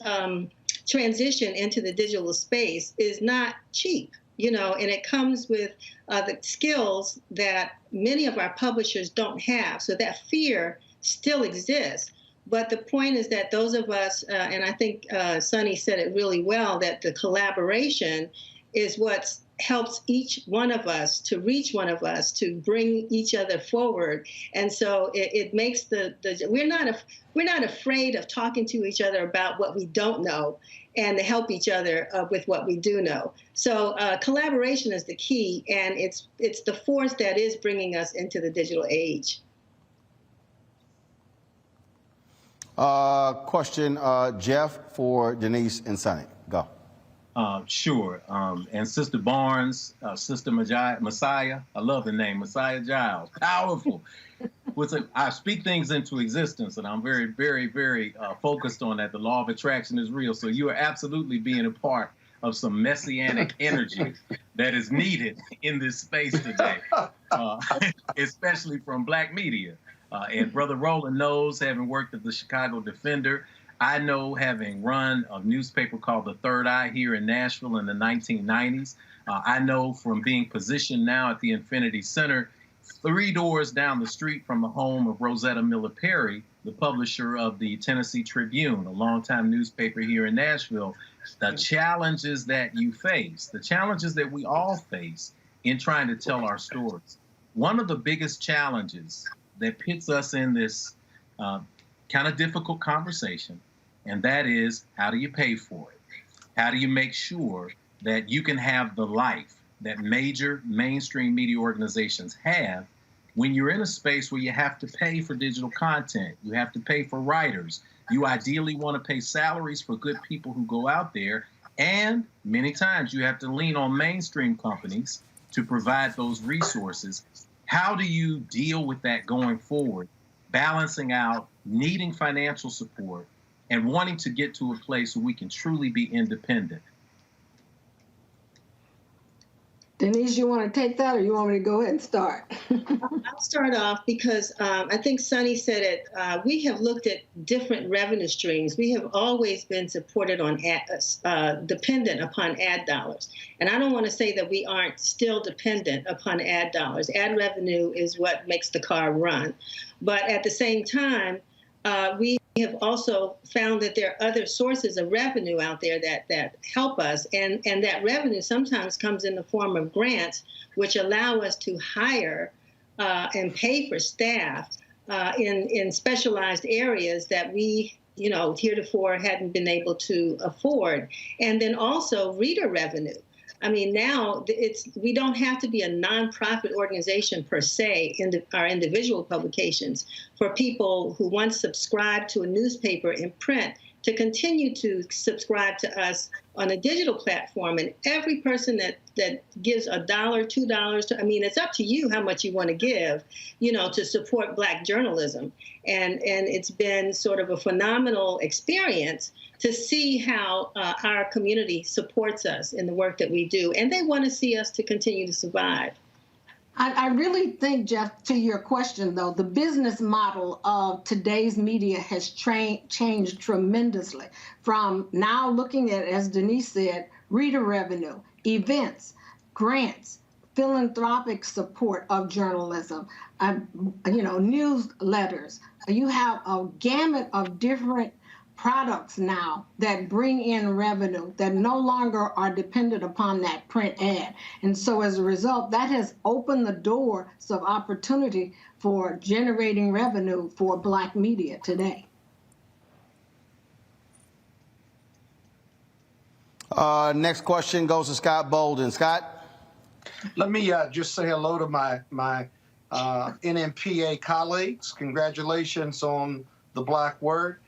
transition into the digital space is not cheap, and it comes with the skills that many of our publishers don't have. So that fear still exists. But the point is that those of us, and I think Sonny said it really well, that the collaboration is what helps each one of us to reach one of us, to bring each other forward. And so it makes we're not afraid of talking to each other about what we don't know and to help each other with what we do know. So collaboration is the key, and it's the force that is bringing us into the digital age. Question, Jeff, for Denise and Sonny. Go. Sure. And Sister Barnes, Sister Messiah, I love the name, Messiah Giles, powerful. I speak things into existence, and I'm very, very, very focused on that. The law of attraction is real. So you are absolutely being a part of some messianic energy that is needed in this space today, especially from Black media. And Brother Roland knows, having worked at the Chicago Defender, I know, having run a newspaper called The Third Eye here in Nashville in the 1990s. I know from being positioned now at the Infinity Center, 3 doors down the street from the home of Rosetta Miller Perry, the publisher of the Tennessee Tribune, a longtime newspaper here in Nashville. The challenges that you face, the challenges that we all face in trying to tell our stories. One of the biggest challenges that puts us in this kind of difficult conversation, and that is, how do you pay for it? How do you make sure that you can have the life that major mainstream media organizations have when you're in a space where you have to pay for digital content, you have to pay for writers, you ideally want to pay salaries for good people who go out there, and many times you have to lean on mainstream companies to provide those resources. How do you deal with that going forward, balancing out needing financial support and wanting to get to a place where we can truly be independent? Denise, you want to take that, or you want me to go ahead and start? I'll start off because I think Sonny said it. We have looked at different revenue streams. We have always been supported on dependent upon ad dollars. And I don't want to say that we aren't still dependent upon ad dollars. Ad revenue is what makes the car run. But at the same time, we have also found that there are other sources of revenue out there that help us, and that revenue sometimes comes in the form of grants, which allow us to hire and pay for staff in specialized areas that we, heretofore hadn't been able to afford. And then also reader revenue. I mean, now we don't have to be a nonprofit organization per se in our individual publications for people who once subscribed to a newspaper in print to continue to subscribe to us on a digital platform. And every person that gives $1, $2, it's up to you how much you want to give, to support Black journalism. And it's been sort of a phenomenal experience to see how our community supports us in the work that we do. And they want to see us to continue to survive. I really think, Jeff, to your question, though, the business model of today's media has changed tremendously from now looking at, as Denise said, reader revenue, events, grants, philanthropic support of journalism, newsletters. You have a gamut of different products now that bring in revenue that no longer are dependent upon that print ad. And so as a result, that has opened the doors of opportunity for generating revenue for Black media today. Next question goes to Scott Bolden. Scott? Let me just say hello to my NMPA colleagues. Congratulations on the Black Word.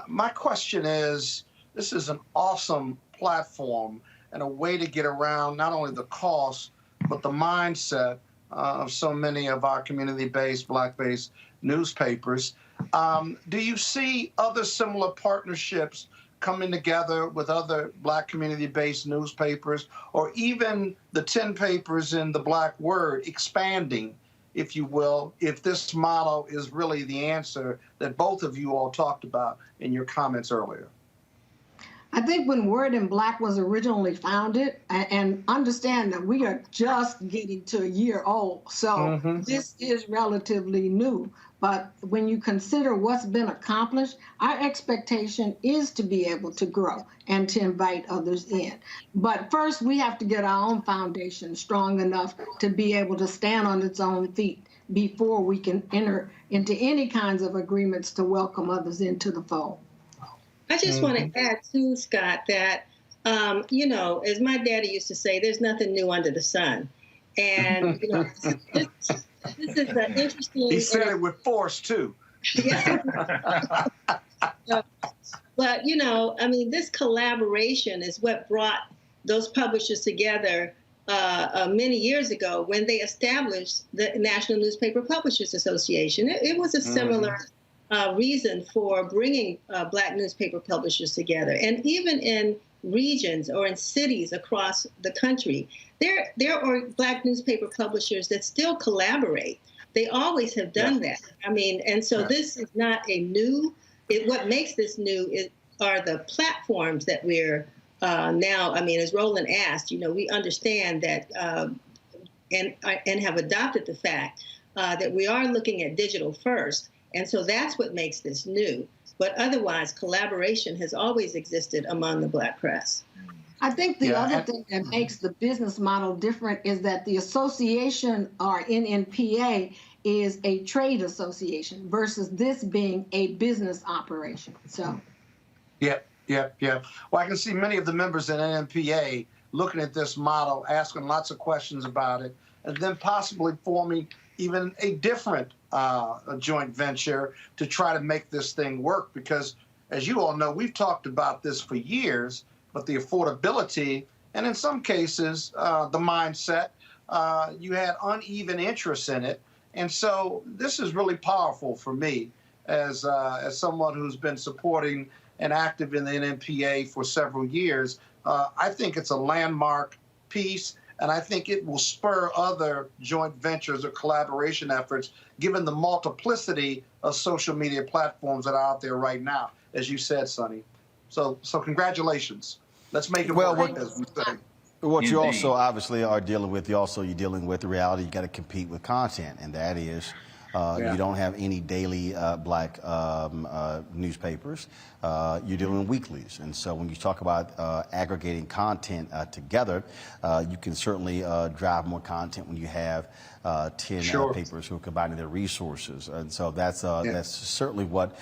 My question is, this is an awesome platform and a way to get around not only the cost, but the mindset of so many of our community-based, Black-based newspapers. Do you see other similar partnerships coming together with other Black community-based newspapers, or even the 10 papers in the Black Word expanding, if you will, if this model is really the answer that both of you all talked about in your comments earlier? I think when Word in Black was originally founded, and understand that we are just getting to a year old, so this is relatively new. But when you consider what's been accomplished, our expectation is to be able to grow and to invite others in. But first, we have to get our own foundation strong enough to be able to stand on its own feet before we can enter into any kinds of agreements to welcome others into the fold. I just want to add too, Scott, that, as my daddy used to say, there's nothing new under the sun. And, this is an interesting... He said it with force, too. But, you know, I mean, this collaboration is what brought those publishers together many years ago when they established the National Newspaper Publishers Association. It was a similar reason for bringing Black newspaper publishers together. And even in regions or in cities across the country, there are Black newspaper publishers that still collaborate. They always have done that. I mean, and so this is not a new. What makes this new are the platforms that we're now. I mean, as Roland asked, you know, we understand that and have adopted the fact that we are looking at digital first, and so that's what makes this new. But otherwise, collaboration has always existed among the Black press. I think the other thing that makes the business model different is that the association, or NNPA, is a trade association versus this being a business operation. So. Yep. Well, I can see many of the members in NNPA looking at this model, asking lots of questions about it, and then possibly forming even a different joint venture to try to make this thing work. Because, as you all know, we've talked about this for years, but the affordability and in some cases the mindset, you had uneven interest in it. And so this is really powerful for me as someone who's been supporting and active in the NNPA for several years. I think it's a landmark piece, and I think it will spur other joint ventures or collaboration efforts, given the multiplicity of social media platforms that are out there right now, as you said, Sonny. So congratulations. Let's make it work, as we say. What you also obviously are dealing with, you're dealing with the reality you got to compete with content, and that is you don't have any daily Black newspapers. You're doing weeklies, and so when you talk about aggregating content together, you can certainly drive more content when you have 10 papers who are combining their resources, and so that's certainly what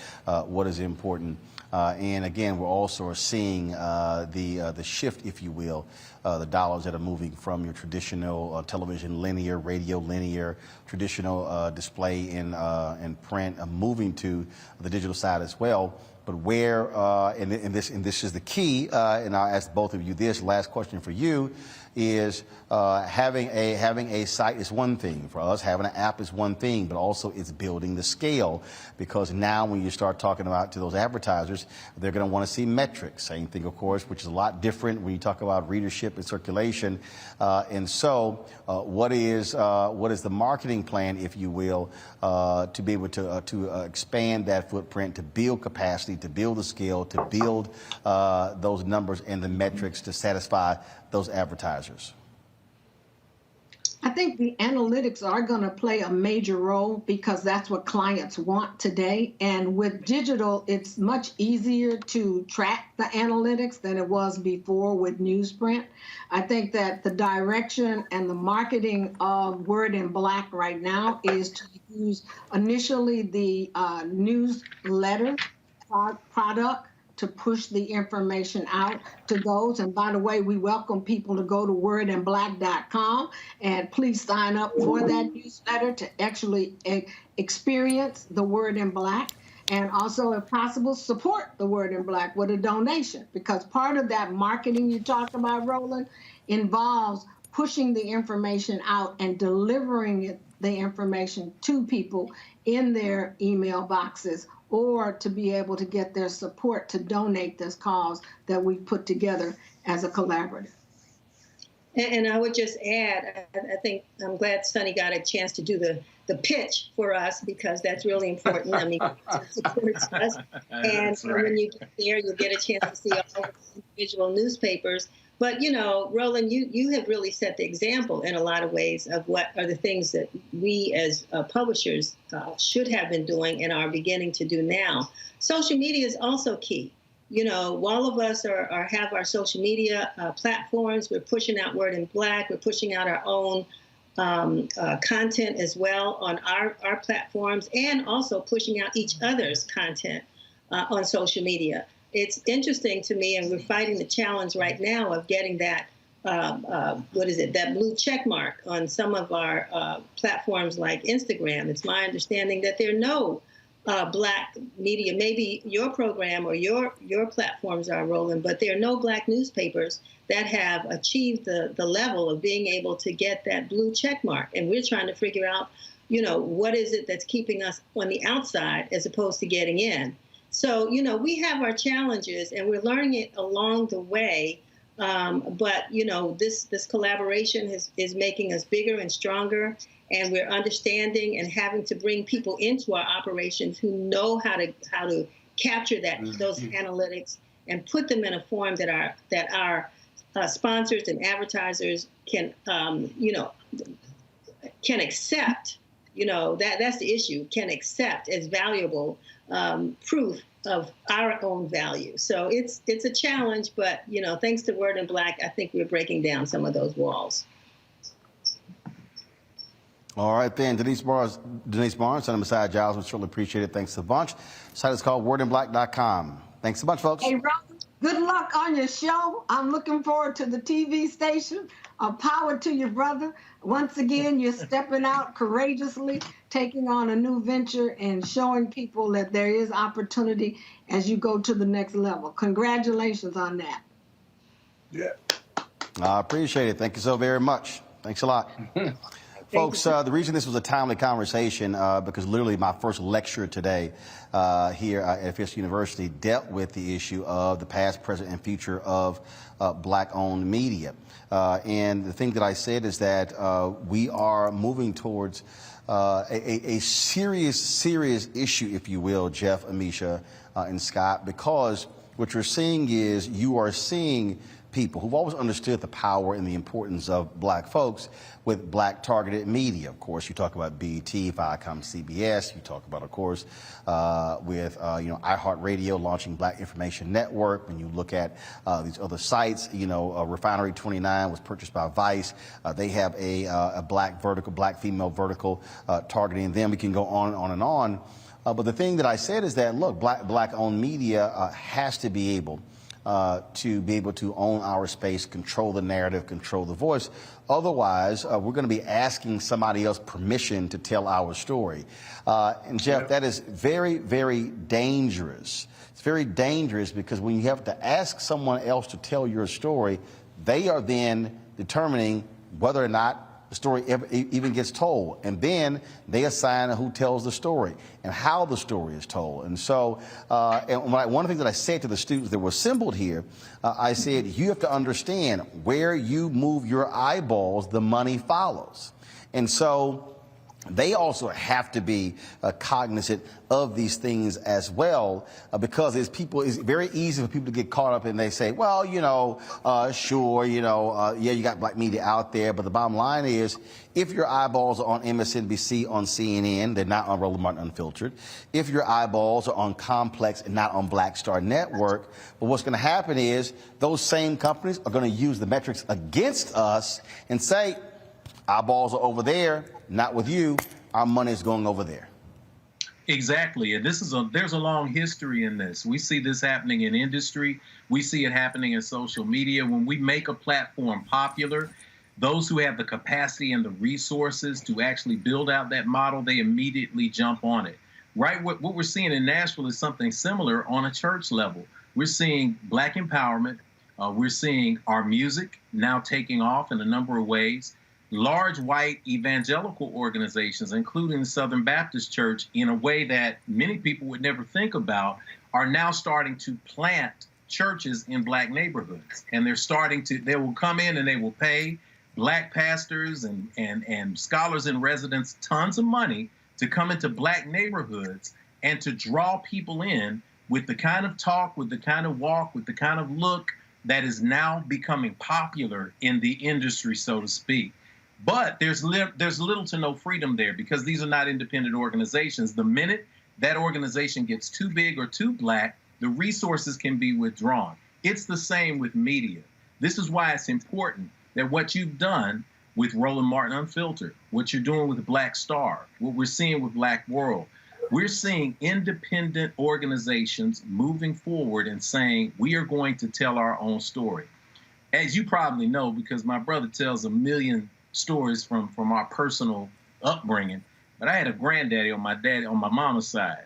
is important. And again, we're also seeing the shift, if you will, the dollars that are moving from your traditional television linear, radio linear, traditional display in print, moving to the digital side as well. But where, and this is the key, and I'll ask both of you this, last question for you, is having a site is one thing. For us, having an app is one thing, but also it's building the scale, because now when you start talking about to those advertisers, they're going to want to see metrics. Same thing, of course, which is a lot different when you talk about readership and circulation. And so what is the marketing plan, if you will, to be able to expand that footprint, to build capacity, to build the scale, to build those numbers and the metrics to satisfy those advertisers? I think the analytics are going to play a major role because that's what clients want today. And with digital, it's much easier to track the analytics than it was before with newsprint. I think that the direction and the marketing of Word in Black right now is to use initially the newsletter product to push the information out to those. And by the way, we welcome people to go to wordinblack.com and please sign up for that newsletter to actually experience the Word in Black. And also, if possible, support the Word in Black with a donation, because part of that marketing you talked about, Roland, involves pushing the information out and delivering the information to people in their email boxes, or to be able to get their support to donate this cause that we put together as a collaborative. And I would just add, I think I'm glad Sonny got a chance to do the pitch for us, because that's really important. I mean, it supports us. And when you get there, you'll get a chance to see all the individual newspapers. But, you know, Roland, you have really set the example in a lot of ways of what are the things that we as publishers should have been doing and are beginning to do now. Social media is also key. You know, all of us have our social media platforms. We're pushing out Word in Black. We're pushing out our own content as well on our platforms, and also pushing out each other's content on social media. It's interesting to me, and we're fighting the challenge right now of getting that, that blue check mark on some of our platforms like Instagram. It's my understanding that there are no Black media. Maybe your program or your platforms are rolling, but there are no Black newspapers that have achieved the level of being able to get that blue check mark. And we're trying to figure out, what is it that's keeping us on the outside as opposed to getting in. So, we have our challenges and we're learning it along the way. But this collaboration is making us bigger and stronger, and we're understanding and having to bring people into our operations who know how to capture those analytics and put them in a form that our sponsors and advertisers can accept. That's the issue. Can accept as valuable proof of our own value. So it's a challenge, but thanks to Word in Black, I think we're breaking down some of those walls. All right, then. Denise Barnes, Senator Messiah Giles, we certainly appreciate it. Thanks a bunch. The site is called wordinblack.com. Thanks a bunch, folks. Hey, Robert, good luck on your show. I'm looking forward to the TV station. Power to your brother. Once again, you're stepping out courageously, taking on a new venture and showing people that there is opportunity as you go to the next level. Congratulations on that. Yeah. I appreciate it. Thank you so very much. Thanks a lot. Folks, the reason this was a timely conversation, because literally my first lecture today here at Fisk University dealt with the issue of the past, present, and future of Black-owned media. And the thing that I said is that we are moving towards a serious issue, if you will, Jeff, Amisha, and Scott, because what you're seeing is you are seeing people who've always understood the power and the importance of Black folks with Black targeted media. Of course, you talk about BET, Viacom, CBS. You talk about, of course, with iHeartRadio launching Black Information Network. When you look at these other sites, Refinery 29 was purchased by Vice. They have a Black vertical, Black female vertical targeting them. We can go on and on and on. But the thing that I said is that, look, Black-owned media has to be able to own our space, control the narrative, control the voice. Otherwise, we're going to be asking somebody else permission to tell our story. And Jeff, that is very, very dangerous. It's very dangerous because when you have to ask someone else to tell your story, they are then determining whether or not the story even gets told. And then they assign who tells the story and how the story is told. And so one of the things that I said to the students that were assembled here, I said, you have to understand where you move your eyeballs, the money follows. And so they also have to be cognizant of these things as well, because it's very easy for people to get caught up and they say, well, sure, yeah, you got Black media out there, but the bottom line is, if your eyeballs are on MSNBC, on CNN, they're not on Roland Martin Unfiltered. If your eyeballs are on Complex and not on Black Star Network, but what's going to happen is those same companies are going to use the metrics against us and say, eyeballs are over there, not with you. Our money is going over there. Exactly. And there's a long history in this. We see this happening in industry. We see it happening in social media. When we make a platform popular, those who have the capacity and the resources to actually build out that model, they immediately jump on it. Right? What we're seeing in Nashville is something similar on a church level. We're seeing Black empowerment. We're seeing our music now taking off in a number of ways. Large white evangelical organizations, including the Southern Baptist Church, in a way that many people would never think about, are now starting to plant churches in Black neighborhoods. And they will come in and they will pay Black pastors and scholars in residence tons of money to come into Black neighborhoods and to draw people in with the kind of talk, with the kind of walk, with the kind of look that is now becoming popular in the industry, so to speak. But there's little to no freedom there, because these are not independent organizations. The minute that organization gets too big or too Black, the resources can be withdrawn. It's the same with media. This is why it's important that what you've done with Roland Martin Unfiltered, what you're doing with Black Star, what we're seeing with Black World, we're seeing independent organizations moving forward and saying, we are going to tell our own story. As you probably know, because my brother tells a million stories from our personal upbringing, but I had a granddaddy on my mama's side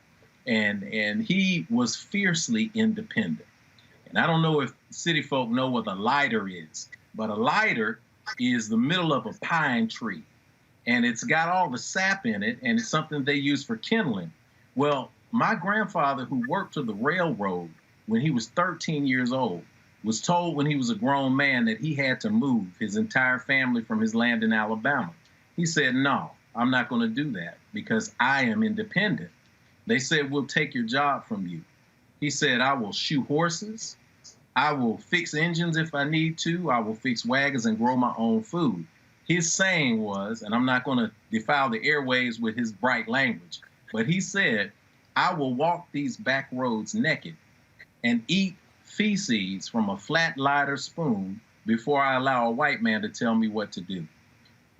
and he was fiercely independent. And I don't know if city folk know what a lighter is, but a lighter is the middle of a pine tree, and it's got all the sap in it, and it's something they use for kindling. Well, my grandfather, who worked for the railroad when he was 13 years old, was told when he was a grown man that he had to move his entire family from his land in Alabama. He said, no, I'm not going to do that because I am independent. They said, we'll take your job from you. He said, I will shoe horses. I will fix engines if I need to. I will fix wagons and grow my own food. His saying was, and I'm not going to defile the airwaves with his bright language, but he said, I will walk these back roads naked and eat feces from a flat lighter spoon before I allow a white man to tell me what to do.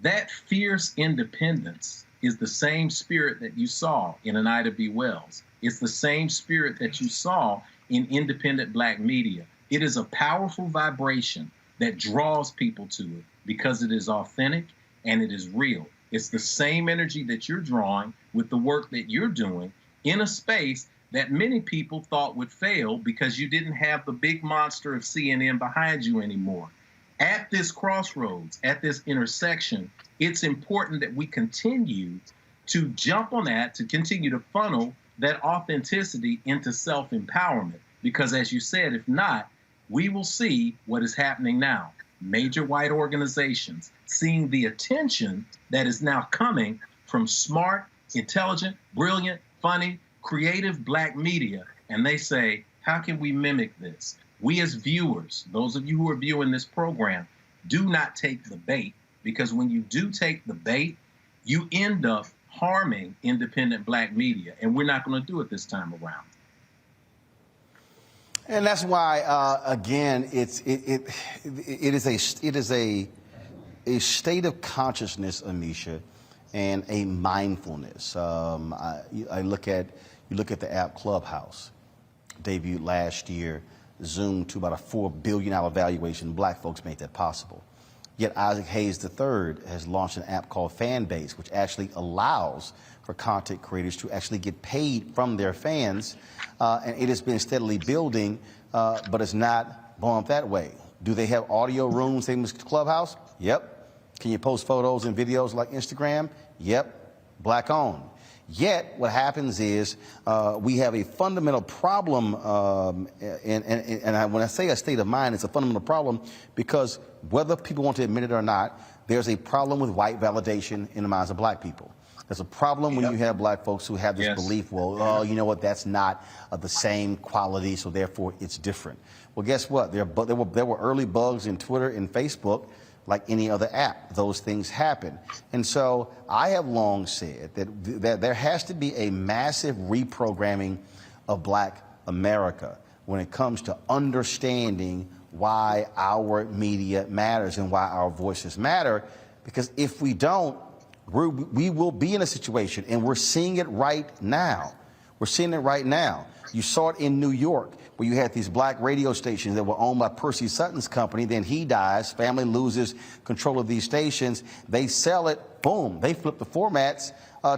That fierce independence is the same spirit that you saw in an Ida B. Wells. It's the same spirit that you saw in independent Black media. It is a powerful vibration that draws people to it because it is authentic and it is real. It's the same energy that you're drawing with the work that you're doing in a space that many people thought would fail because you didn't have the big monster of CNN behind you anymore. At this crossroads, at this intersection, it's important that we continue to jump on that, to continue to funnel that authenticity into self-empowerment. Because as you said, if not, we will see what is happening now. Major white organizations seeing the attention that is now coming from smart, intelligent, brilliant, funny, creative Black media, and they say, how can we mimic this? We as viewers, those of you who are viewing this program, do not take the bait, because when you do take the bait, you end up harming independent Black media, and we're not going to do it this time around. And that's why, again, it is a state of consciousness, Amisha, and a mindfulness. You look at the app Clubhouse, debuted last year, zoomed to about a $4 billion valuation. Black folks made that possible. Yet Isaac Hayes III has launched an app called Fanbase, which actually allows for content creators to actually get paid from their fans. And it has been steadily building, but it's not blowing up that way. Do they have audio rooms, same as Clubhouse? Yep. Can you post photos and videos like Instagram? Yep. Black owned. Yet what happens is we have a fundamental problem, and when I say a state of mind, it's a fundamental problem because whether people want to admit it or not, there's a problem with white validation in the minds of Black people. There's a problem when you have Black folks who have this belief, well, oh, you know what, that's not the same quality, so therefore it's different. Well, guess what? There were early bugs in Twitter and Facebook. Like any other app, those things happen. And so I have long said that there has to be a massive reprogramming of Black America when it comes to understanding why our media matters and why our voices matter. Because if we don't, we will be in a situation, and we're seeing it right now. We're seeing it right now. You saw it in New York, where you had these Black radio stations that were owned by Percy Sutton's company. Then he dies, family loses control of these stations. They sell it, boom, they flip the formats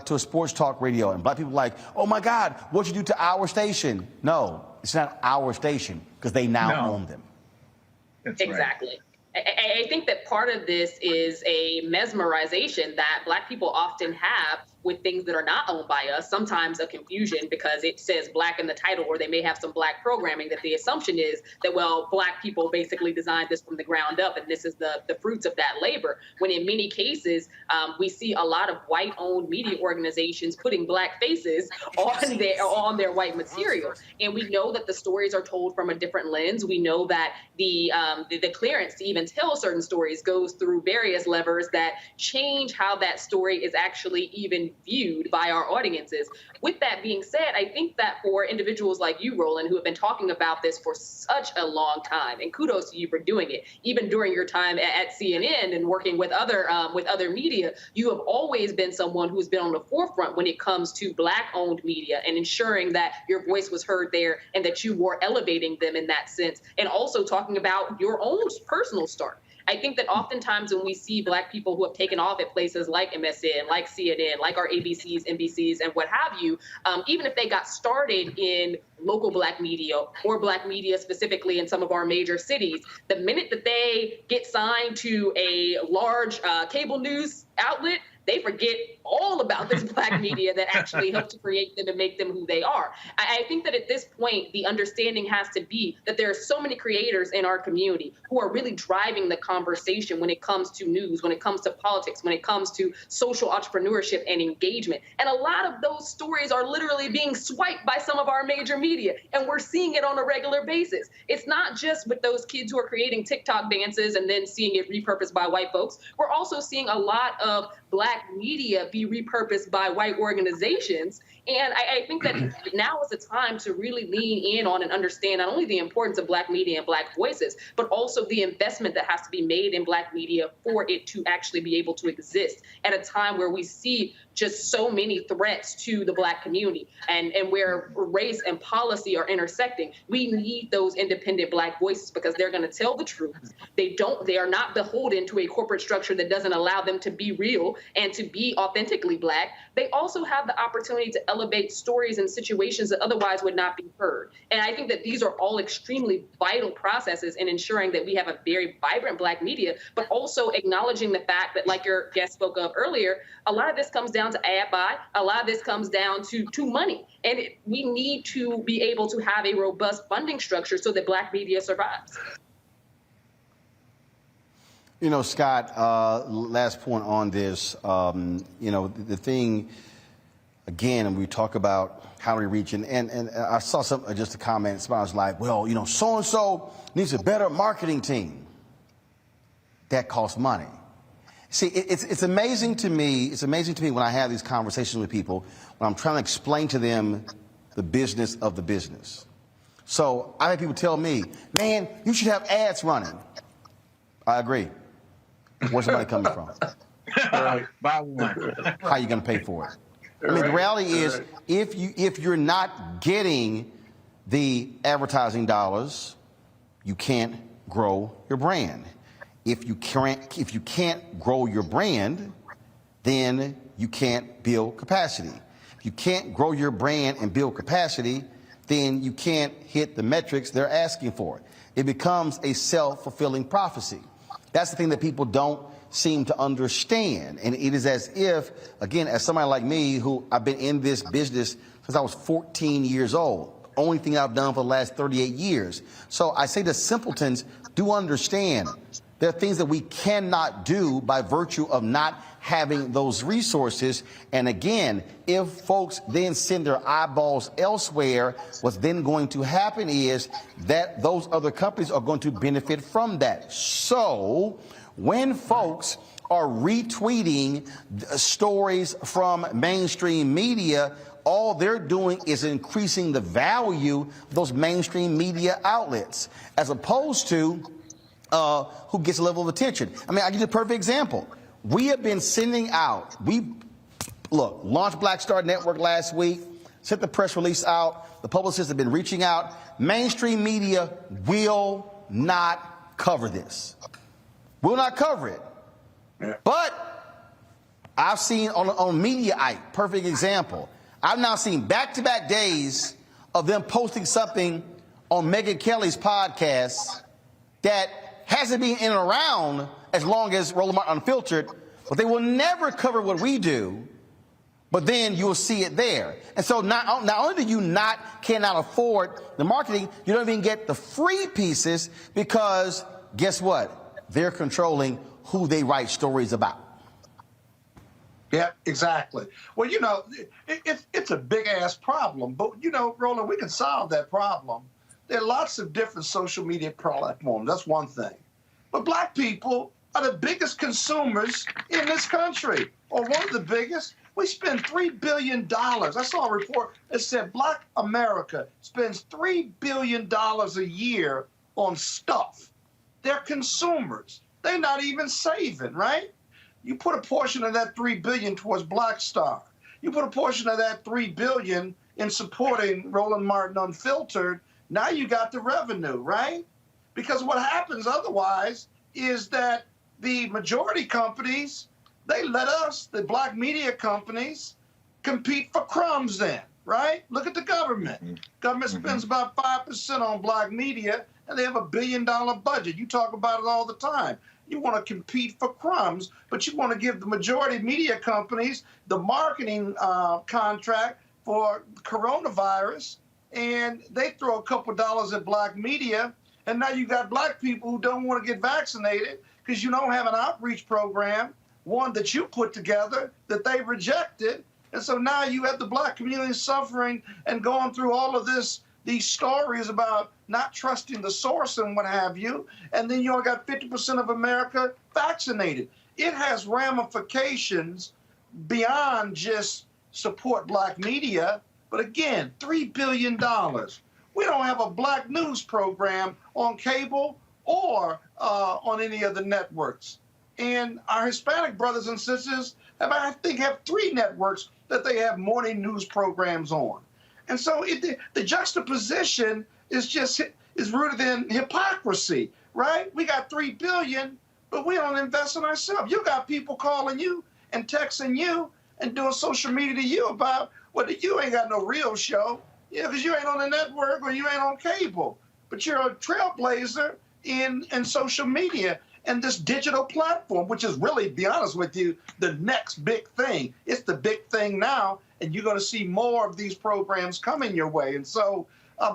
to a sports talk radio. And Black people are like, oh my God, what'd you do to our station? No, it's not our station, because they now own them. That's exactly. Right. I think that part of this is a mesmerization that Black people often have with things that are not owned by us, sometimes a confusion because it says Black in the title, or they may have some Black programming, that the assumption is that, well, Black people basically designed this from the ground up and this is the fruits of that labor. When in many cases, we see a lot of white-owned media organizations putting Black faces on their white material. And we know that the stories are told from a different lens. We know that the clearance to even tell certain stories goes through various levers that change how that story is actually even viewed by our audiences. With that being said, I think that for individuals like you, Roland, who have been talking about this for such a long time, and kudos to you for doing it, even during your time at CNN and working with other media, you have always been someone who's been on the forefront when it comes to Black-owned media and ensuring that your voice was heard there and that you were elevating them in that sense, and also talking about your own personal start. I think that oftentimes when we see Black people who have taken off at places like MSN, like CNN, like our ABCs, NBCs, and what have you, even if they got started in local Black media or Black media specifically in some of our major cities, the minute that they get signed to a large cable news outlet, they forget all about this Black media that actually helped to create them and make them who they are. I think that at this point, the understanding has to be that there are so many creators in our community who are really driving the conversation when it comes to news, when it comes to politics, when it comes to social entrepreneurship and engagement. And a lot of those stories are literally being swiped by some of our major media, and we're seeing it on a regular basis. It's not just with those kids who are creating TikTok dances and then seeing it repurposed by white folks. We're also seeing a lot of Black media be repurposed by white organizations. And I think that now is the time to really lean in on and understand not only the importance of Black media and Black voices, but also the investment that has to be made in Black media for it to actually be able to exist at a time where we see just so many threats to the Black community and where race and policy are intersecting. We need those independent Black voices because they're going to tell the truth. They are not beholden to a corporate structure that doesn't allow them to be real and to be authentically Black. They also have the opportunity to elevate stories and situations that otherwise would not be heard. And I think that these are all extremely vital processes in ensuring that we have a very vibrant Black media, but also acknowledging the fact that, like your guest spoke of earlier, a lot of this comes down to ad buy. A lot of this comes down to money. And we need to be able to have a robust funding structure so that Black media survives. You know, Scott, last point on this, you know, the thing, again, and we talk about how we reach, and I saw just a comment, somebody was like, well, you know, so-and-so needs a better marketing team. That costs money. See, it's amazing to me, when I have these conversations with people, when I'm trying to explain to them the business of the business. So I have people tell me, man, you should have ads running. I agree. Where's the money coming from? Buy one. How are you going to pay for it? I mean, the reality is, if you're not getting the advertising dollars, you can't grow your brand. If you can't grow your brand, then you can't build capacity. If you can't grow your brand and build capacity, then you can't hit the metrics they're asking for. It becomes a self-fulfilling prophecy. That's the thing that people don't seem to understand. And it is as if, again, as somebody like me, who I've been in this business since I was 14 years old, only thing I've done for the last 38 years. So I say the simpletons do understand there are things that we cannot do by virtue of not having those resources. And again, if folks then send their eyeballs elsewhere, what's then going to happen is that those other companies are going to benefit from that. So when folks are retweeting stories from mainstream media, all they're doing is increasing the value of those mainstream media outlets, as opposed to who gets a level of attention. I mean, I'll give you a perfect example. We have been sending out, launched Black Star Network last week, sent the press release out, the publicists have been reaching out. Mainstream media will not cover this. Will not cover it. Yeah. But I've seen on Mediaite, perfect example, I've now seen back-to-back days of them posting something on Megyn Kelly's podcast that hasn't been in and around as long as Roland Martin Unfiltered, but they will never cover what we do, but then you will see it there. And so not only do you cannot afford the marketing, you don't even get the free pieces because guess what? They're controlling who they write stories about. Yeah, exactly. Well, you know, it's a big-ass problem, but, you know, Roland, we can solve that problem. There are lots of different social media platforms. That's one thing. But Black people are the biggest consumers in this country, or one of the biggest. We spend $3 billion. I saw a report that said Black America spends $3 billion a year on stuff. They're consumers. They're not even saving, right? You put a portion of that $3 billion towards Black Star. You put a portion of that $3 billion in supporting Roland Martin Unfiltered. Now you got the revenue, right? Because what happens otherwise is that the majority companies, they let us, the black media companies, compete for crumbs then, right? Look at the government. Government spends about 5% on black media, and they have $1 billion budget. You talk about it all the time. You want to compete for crumbs, but you want to give the majority media companies the marketing contract for coronavirus, and they throw a couple dollars at black media, and now you got black people who don't want to get vaccinated because you don't have an outreach program, one that you put together that they rejected. And so now you have the black community suffering and going through all of these stories about not trusting the source and what have you. And then you only got 50% of America vaccinated. It has ramifications beyond just support black media. But again, $3 billion. We don't have a black news program on cable or on any of the networks. And our Hispanic brothers and sisters I think have 3 networks that they have morning news programs on. And so the juxtaposition is rooted in hypocrisy, right? We got $3 billion, but we don't invest in ourselves. You got people calling you and texting you and doing social media to you about, well, you ain't got no real show, because you ain't on the network or you ain't on cable, but you're a trailblazer in social media and this digital platform, which is really, to be honest with you, the next big thing. It's the big thing now, and you're going to see more of these programs coming your way. And so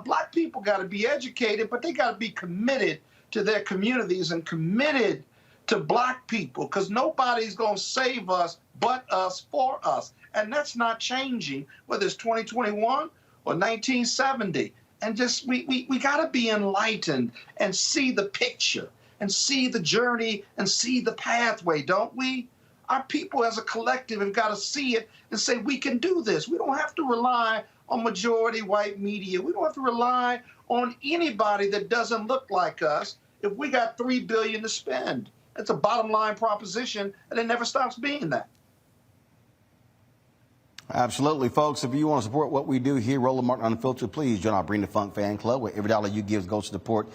black people got to be educated, but they got to be committed to their communities and committed to black people, because nobody's going to save us but us for us. And that's not changing, whether it's 2021 or 1970. And just we got to be enlightened and see the picture and see the journey and see the pathway, don't we? Our people as a collective have got to see it and say, we can do this. We don't have to rely on majority white media. We don't have to rely on anybody that doesn't look like us if we got $3 billion to spend. It's a bottom line proposition, and it never stops being that. Absolutely, folks. If you want to support what we do here, Roland Martin Unfiltered, please join our Bring the Funk fan club, where every dollar you give goes to support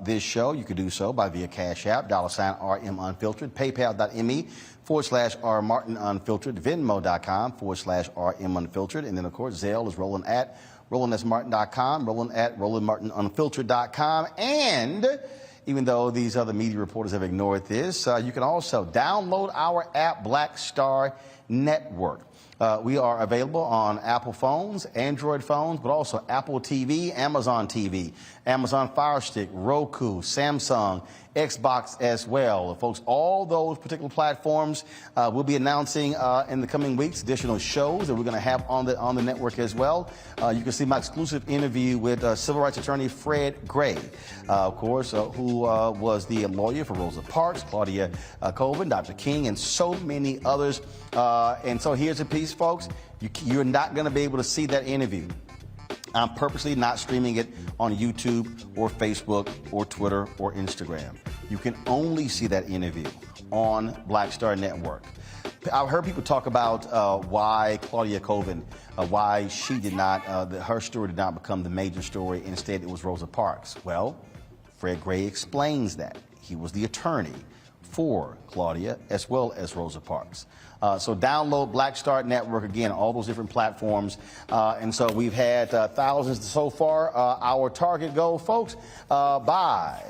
this show. You can do so via Cash App, $RM Unfiltered, PayPal.me/R Martin Unfiltered, Venmo.com/RM Unfiltered, and then of course Zelle is Roland@RolandSMartin.com, Roland@RolandMartinUnfiltered.com, and even though these other media reporters have ignored this, you can also download our app, Black Star Network. We are available on Apple phones, Android phones, but also Apple TV, Amazon Fire Stick, Roku, Samsung, Xbox as well. Folks, all those particular platforms we'll be announcing in the coming weeks, additional shows that we're going to have on the network as well. You can see my exclusive interview with civil rights attorney Fred Gray, of course, who was the lawyer for Rosa Parks, Claudia Colvin, Dr. King, and so many others. And so here's a piece, folks. You're not going to be able to see that interview. I'm purposely not streaming it on YouTube or Facebook or Twitter or Instagram. You can only see that interview on Black Star Network. I've heard people talk about why Claudia Colvin, why she did not, her story did not become the major story. Instead, it was Rosa Parks. Well, Fred Gray explains that. He was the attorney for Claudia as well as Rosa Parks. So download Black Star Network, again, all those different platforms. And so we've had thousands so far. Our target goal, folks, by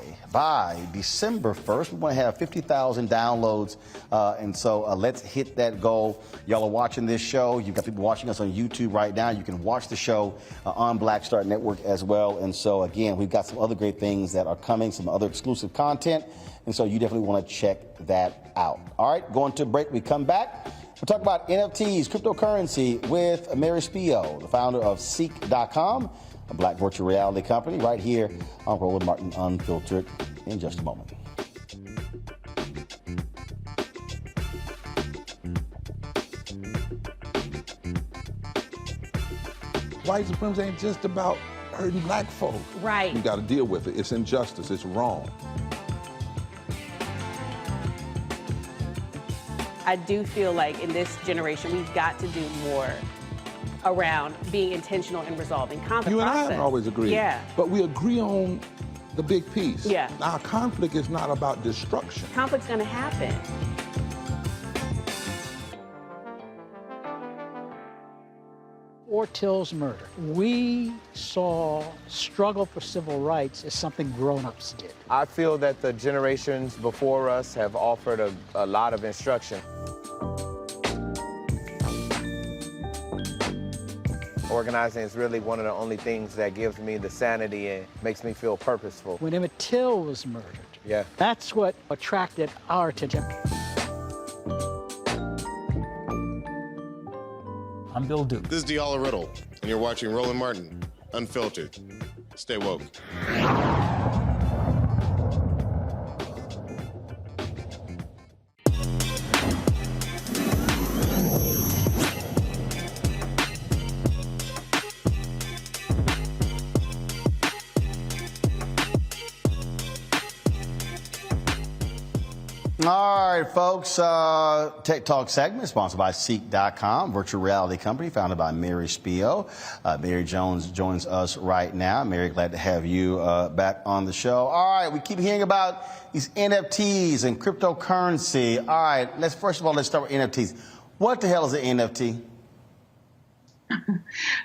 December 1st, we want to have 50,000 downloads. And so let's hit that goal. Y'all are watching this show. You've got people watching us on YouTube right now. You can watch the show on Black Star Network as well. And so, again, we've got some other great things that are coming, some other exclusive content. And so you definitely want to check that out. All right, going to a break. We come back. We'll talk about NFTs, cryptocurrency, with Mary Spio, the founder of CEEK.com, a black virtual reality company, right here on Roland Martin Unfiltered in just a moment. White supremacy ain't just about hurting black folk. Right. You got to deal with it. It's injustice. It's wrong. I do feel like in this generation, we've got to do more around being intentional in resolving conflict. You and I process. haven't always agreed. Yeah. But we agree on the big piece. Yeah. Now, conflict is not about destruction. Conflict's going to happen. Till's murder, we saw struggle for civil rights as something grown-ups did. I feel that the generations before us have offered a lot of instruction. Organizing is really one of the only things that gives me the sanity and makes me feel purposeful. When Emmett Till was murdered, yeah, that's what attracted our attention. I'm Bill Duke. This is Diala Riddle, and you're watching Roland Martin, Unfiltered. Stay woke. All right, folks, Tech Talk segment sponsored by CEEK.com, virtual reality company founded by Mary Spio. Mary Jones joins us right now. Mary, glad to have you back on the show. All right, we keep hearing about these NFTs and cryptocurrency. All right, first of all, let's start with NFTs. What the hell is an NFT?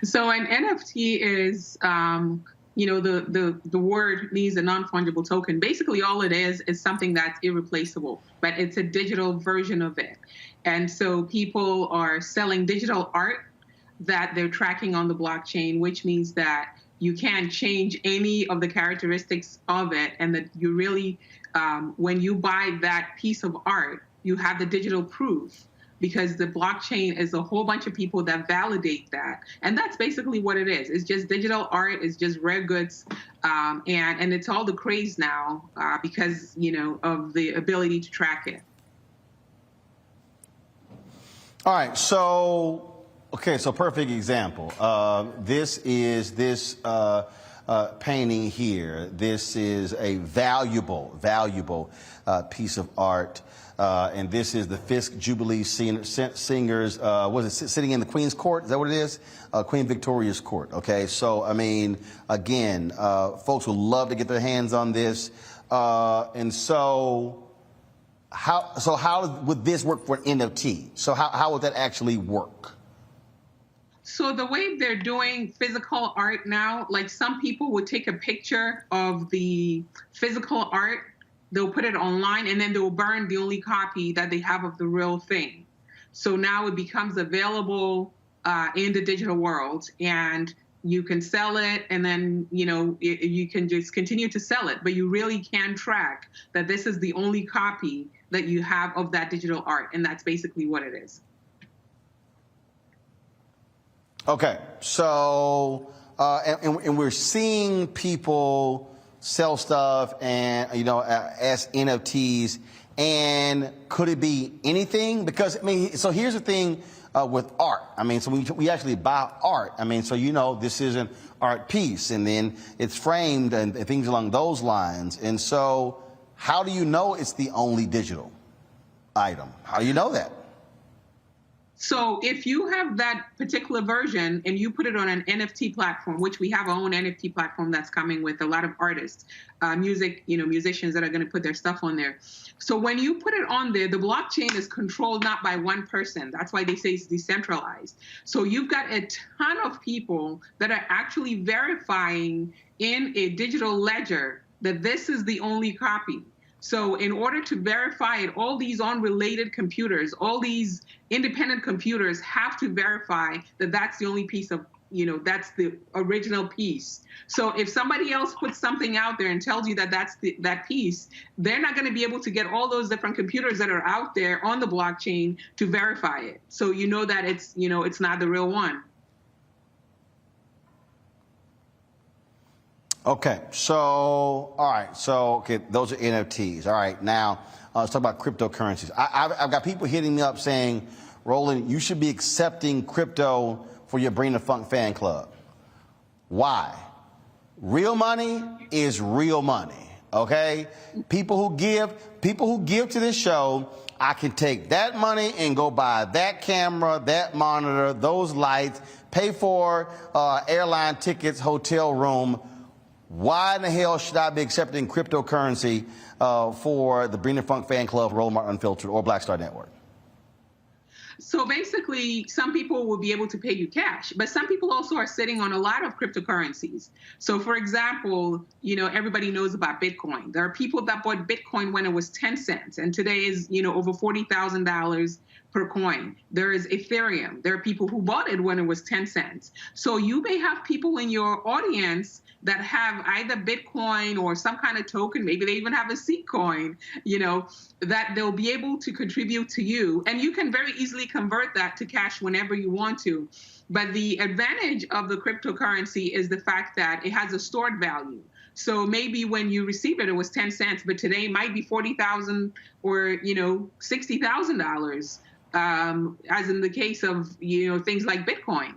So an NFT is, the word means a non-fungible token. Basically, all it is something that's irreplaceable, but it's a digital version of it. And so people are selling digital art that they're tracking on the blockchain, which means that you can't change any of the characteristics of it, and that you really, when you buy that piece of art, you have the digital proof, because the blockchain is a whole bunch of people that validate that. And that's basically what it is. It's just digital art. It's just rare goods. And it's all the craze now because, of the ability to track it. All right. So perfect example. This painting here. This is a valuable piece of art. And this is the Fisk Jubilee Singers, sitting in the Queen's Court? Is that what it is? Queen Victoria's Court. Okay, so, again, folks would love to get their hands on this. And so how would this work for an NFT? So how would that actually work? So the way they're doing physical art now, like some people would take a picture of the physical art, they'll put it online, and then they'll burn the only copy that they have of the real thing. So now it becomes available in the digital world, and you can sell it, and then you can just continue to sell it. But you really can track that this is the only copy that you have of that digital art, and that's basically what it is. Okay, so and we're seeing people sell stuff and as NFTs, and could it be anything? Because so here's the thing with art. So we actually buy art. So this is an art piece, and then it's framed and things along those lines. And so how do you know it's the only digital item? How do you know that? So if you have that particular version and you put it on an NFT platform, which we have our own NFT platform that's coming with a lot of artists, musicians that are going to put their stuff on there. So when you put it on there, the blockchain is controlled not by one person. That's why they say it's decentralized. So you've got a ton of people that are actually verifying in a digital ledger that this is the only copy. So in order to verify it, all these unrelated computers, all these independent computers have to verify that that's the only piece of, that's the original piece. So if somebody else puts something out there and tells you that that's that piece, they're not going to be able to get all those different computers that are out there on the blockchain to verify it. So that it's, it's not the real one. Okay, so, all right, so, those are NFTs. All right, now, let's talk about cryptocurrencies. I've got people hitting me up saying, Roland, you should be accepting crypto for your Bring the Funk fan club. Why? Real money is real money, okay? People who give to this show, I can take that money and go buy that camera, that monitor, those lights, pay for airline tickets, hotel room, Why in the hell should I be accepting cryptocurrency for the Breen and Funk Fan Club, Roland Martin Unfiltered, or Black Star Network? So basically, some people will be able to pay you cash, but some people also are sitting on a lot of cryptocurrencies. So for example, everybody knows about Bitcoin. There are people that bought Bitcoin when it was 10 cents, and today is, over $40,000 per coin. There is Ethereum. There are people who bought it when it was 10 cents. So you may have people in your audience that have either Bitcoin or some kind of token, maybe they even have a CEEK coin, that they'll be able to contribute to you. And you can very easily convert that to cash whenever you want to. But the advantage of the cryptocurrency is the fact that it has a stored value. So maybe when you receive it, it was 10 cents, but today it might be $40,000 or, $60,000, as in the case of, things like Bitcoin.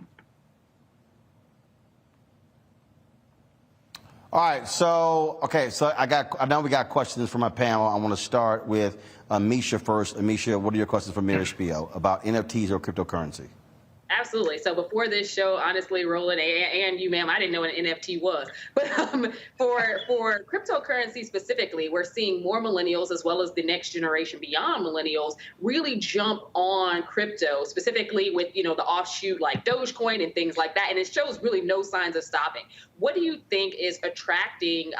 All right, so I know we got questions from my panel. I want to start with Amisha first. Amisha, what are your questions for Mary Spio about NFTs or cryptocurrency? Absolutely. So before this show, honestly, Roland and you, ma'am, I didn't know what an NFT was. But for cryptocurrency specifically, we're seeing more millennials as well as the next generation beyond millennials really jump on crypto, specifically with, the offshoot like Dogecoin and things like that. And it shows really no signs of stopping. What do you think is attracting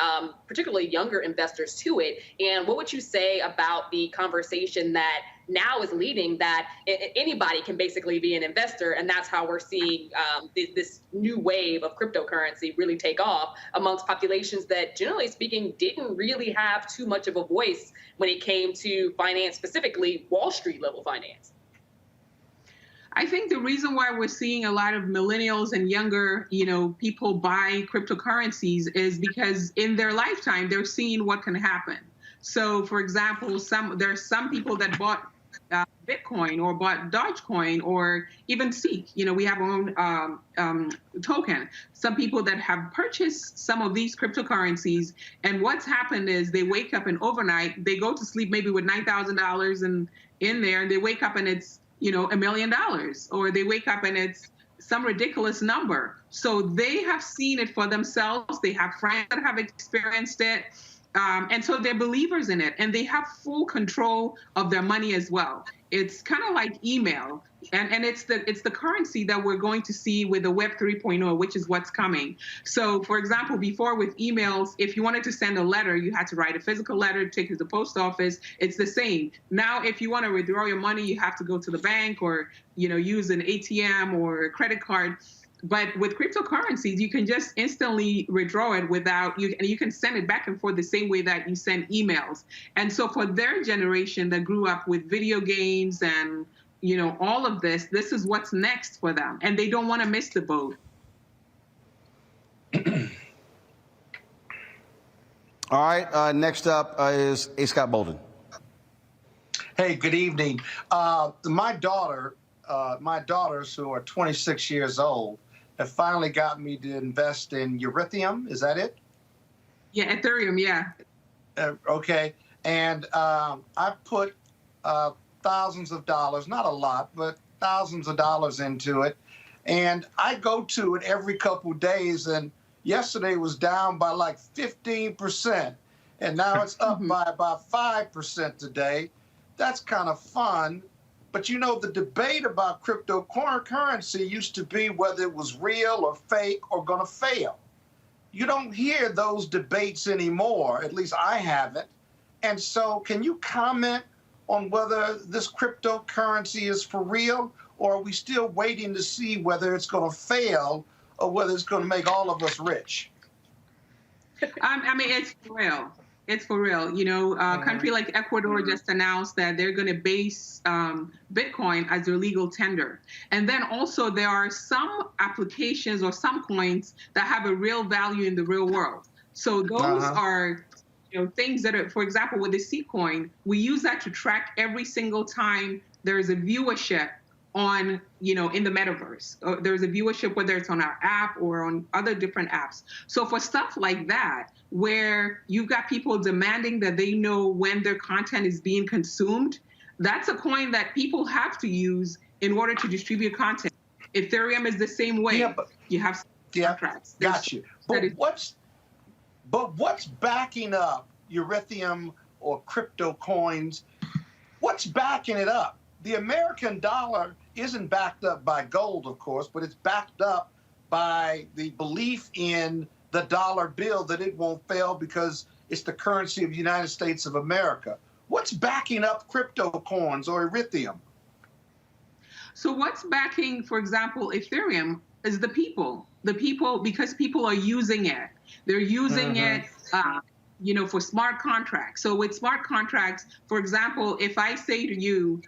particularly younger investors to it? And what would you say about the conversation that now is leading that anybody can basically be an investor, and that's how we're seeing this new wave of cryptocurrency really take off amongst populations that, generally speaking, didn't really have too much of a voice when it came to finance, specifically Wall Street level finance? I think the reason why we're seeing a lot of millennials and younger, people buy cryptocurrencies is because in their lifetime, they're seeing what can happen. So, for example, there's some people that bought Bitcoin or bought Dogecoin or even CEEK. We have our own token. Some people that have purchased some of these cryptocurrencies, and what's happened is they wake up and overnight, they go to sleep maybe with $9,000 in there, and they wake up and it's, $1 million, or they wake up and it's some ridiculous number. So they have seen it for themselves. They have friends that have experienced it. And so they're believers in it, and they have full control of their money as well. It's kind of like email, and it's the currency that we're going to see with the Web 3.0, which is what's coming. So, for example, before with emails, if you wanted to send a letter, you had to write a physical letter, take it to the post office. It's the same. Now, if you want to withdraw your money, you have to go to the bank or use an ATM or a credit card. But with cryptocurrencies, you can just instantly withdraw it and you can send it back and forth the same way that you send emails. And so for their generation that grew up with video games and, all of this is what's next for them. And they don't want to miss the boat. All right, next up is A. Scott Bolden. Hey, good evening. My daughters, who are 26 years old, have finally got me to invest in Ethereum. Is that it? Yeah, Ethereum, yeah. Okay. And I put thousands of dollars, not a lot, but thousands of dollars into it. And I go to it every couple of days, and yesterday was down by like 15%. And now it's up by about 5% today. That's kind of fun. But the debate about cryptocurrency used to be whether it was real or fake or going to fail. You don't hear those debates anymore, at least I haven't. And so can you comment on whether this cryptocurrency is for real, or are we still waiting to see whether it's going to fail or whether it's going to make all of us rich? It's for real. It's for real. A country like Ecuador just announced that they're going to base Bitcoin as their legal tender. And then also there are some applications or some coins that have a real value in the real world. So those are things that are, for example, with the CEEK coin, we use that to track every single time there is a viewership on, in the metaverse. There's a viewership, whether it's on our app or on other different apps. So for stuff like that, where you've got people demanding that they know when their content is being consumed, that's a coin that people have to use in order to distribute content. Ethereum is the same way. Yeah, but, you have contracts. Got you. But But what's backing up Ethereum or crypto coins? What's backing it up? The American dollar isn't backed up by gold, of course, but it's backed up by the belief in the dollar bill that it won't fail because it's the currency of the United States of America. What's backing up crypto coins or Ethereum? So what's backing, for example, Ethereum is the people. The people, because people are using it. They're using it, for smart contracts. So with smart contracts, for example, if I say to you,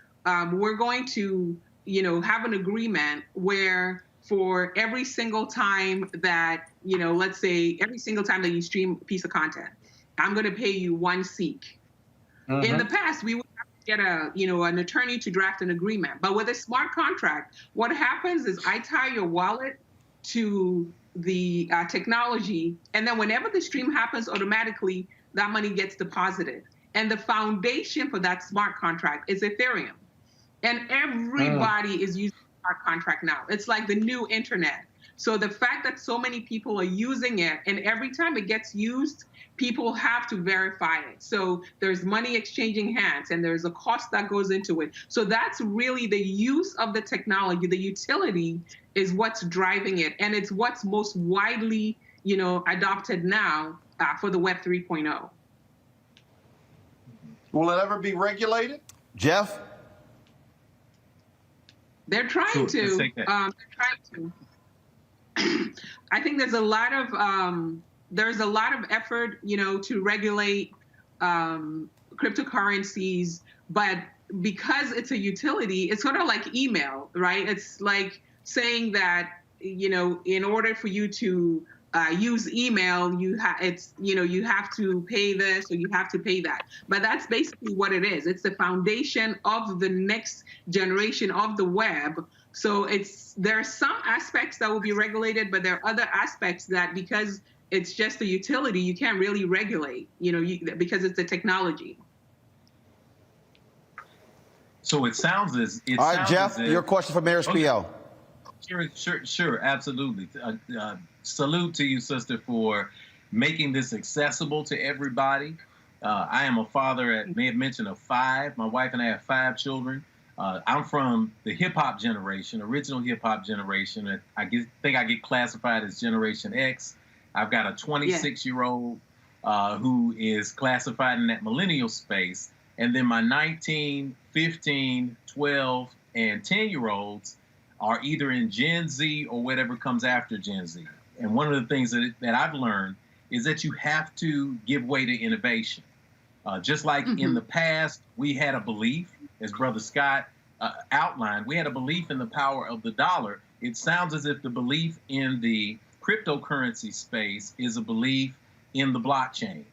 we're going to, have an agreement where for every single time that, let's say every single time that you stream a piece of content, I'm going to pay you 1 CEEK. In the past, we would have to get an attorney to draft an agreement. But with a smart contract, what happens is I tie your wallet to the technology, and then whenever the stream happens, automatically that money gets deposited. And the foundation for that smart contract is Ethereum. And everybody is using smart contract now. It's like the new internet. So the fact that so many people are using it, and every time it gets used, people have to verify it. So there's money exchanging hands, and there's a cost that goes into it. So that's really the use of the technology. The utility is what's driving it, and it's what's most widely, adopted now for the Web 3.0. Will it ever be regulated? Jeff? They're trying to. I think there's a lot of effort, to regulate cryptocurrencies, but because it's a utility, it's sort of like email, right? It's like saying that, in order for you to use email, you have to pay this or you have to pay that. But that's basically what it is. It's the foundation of the next generation of the web. So there are some aspects that will be regulated, but there are other aspects that, because it's just a utility, you can't really regulate, because it's a technology. So it sounds as it. All right, Jeff, your question for Mayor Spiel. Sure, absolutely. Salute to you, sister, for making this accessible to everybody. I am a father, may have mentioned, of 5. My wife and I have 5 children. I'm from the hip-hop generation, original hip-hop generation. I think I get classified as Generation X. I've got a 26-year-old who is classified in that millennial space. And then my 19, 15, 12, and 10-year-olds are either in Gen Z or whatever comes after Gen Z. And one of the things that I've learned is that you have to give way to innovation. Just like in the past, we had a belief, as Brother Scott outlined, we had a belief in the power of the dollar. It sounds as if the belief in the cryptocurrency space is a belief in the blockchain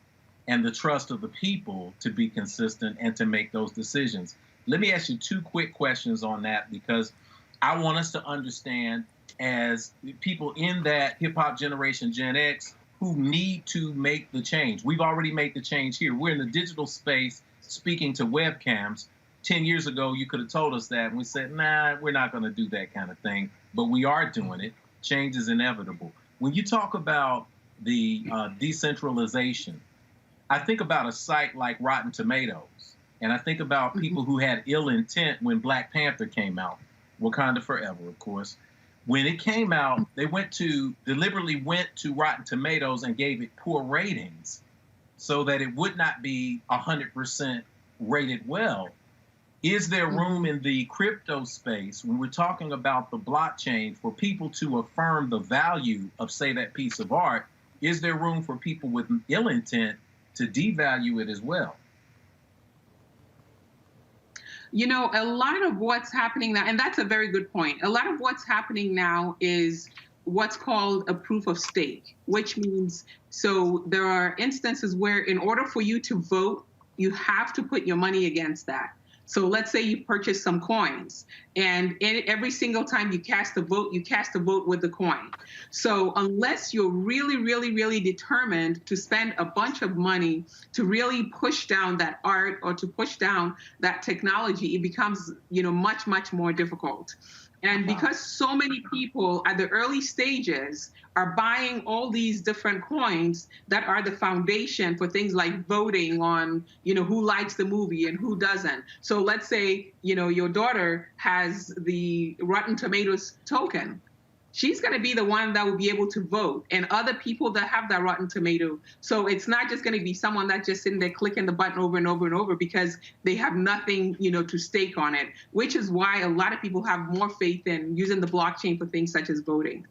and the trust of the people to be consistent and to make those decisions. Let me ask you 2 quick questions on that, because I want us to understand, as people in that hip-hop generation, Gen X, who need to make the change. We've already made the change here. We're in the digital space speaking to webcams. 10 years ago, you could have told us that, and we said, nah, we're not going to do that kind of thing. But we are doing it. Change is inevitable. When you talk about the decentralization, I think about a site like Rotten Tomatoes, and I think about people who had ill intent when Black Panther came out, Wakanda Forever, of course. When it came out, they deliberately went to Rotten Tomatoes and gave it poor ratings so that it would not be 100% rated well. Is there room in the crypto space, when we're talking about the blockchain, for people to affirm the value of, say, that piece of art? Is there room for people with ill intent to devalue it as well? A lot of what's happening now, and that's a very good point, a lot of what's happening now is what's called a proof of stake, which means, so there are instances where in order for you to vote, you have to put your money against that. So let's say you purchase some coins, and every single time you cast a vote with the coin. So unless you're really, really, really determined to spend a bunch of money to really push down that art or to push down that technology, it becomes, much, much more difficult. And because so many people at the early stages are buying all these different coins that are the foundation for things like voting on, who likes the movie and who doesn't. So let's say, your daughter has the Rotten Tomatoes token. She's going to be the one that will be able to vote, and other people that have that Rotten Tomato. So it's not just going to be someone that's just sitting there clicking the button over and over and over because they have nothing, to stake on it, which is why a lot of people have more faith in using the blockchain for things such as voting.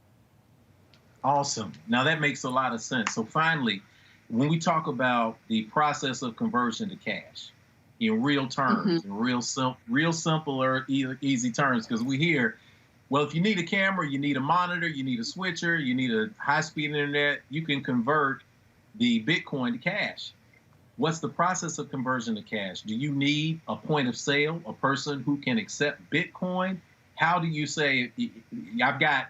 Awesome. Now that makes a lot of sense. So finally, when we talk about the process of conversion to cash in real terms, in real simple or easy terms, because we hear, well, if you need a camera, you need a monitor, you need a switcher, you need a high-speed internet, you can convert the Bitcoin to cash. What's the process of conversion to cash? Do you need a point of sale, a person who can accept Bitcoin? How do you say, I've got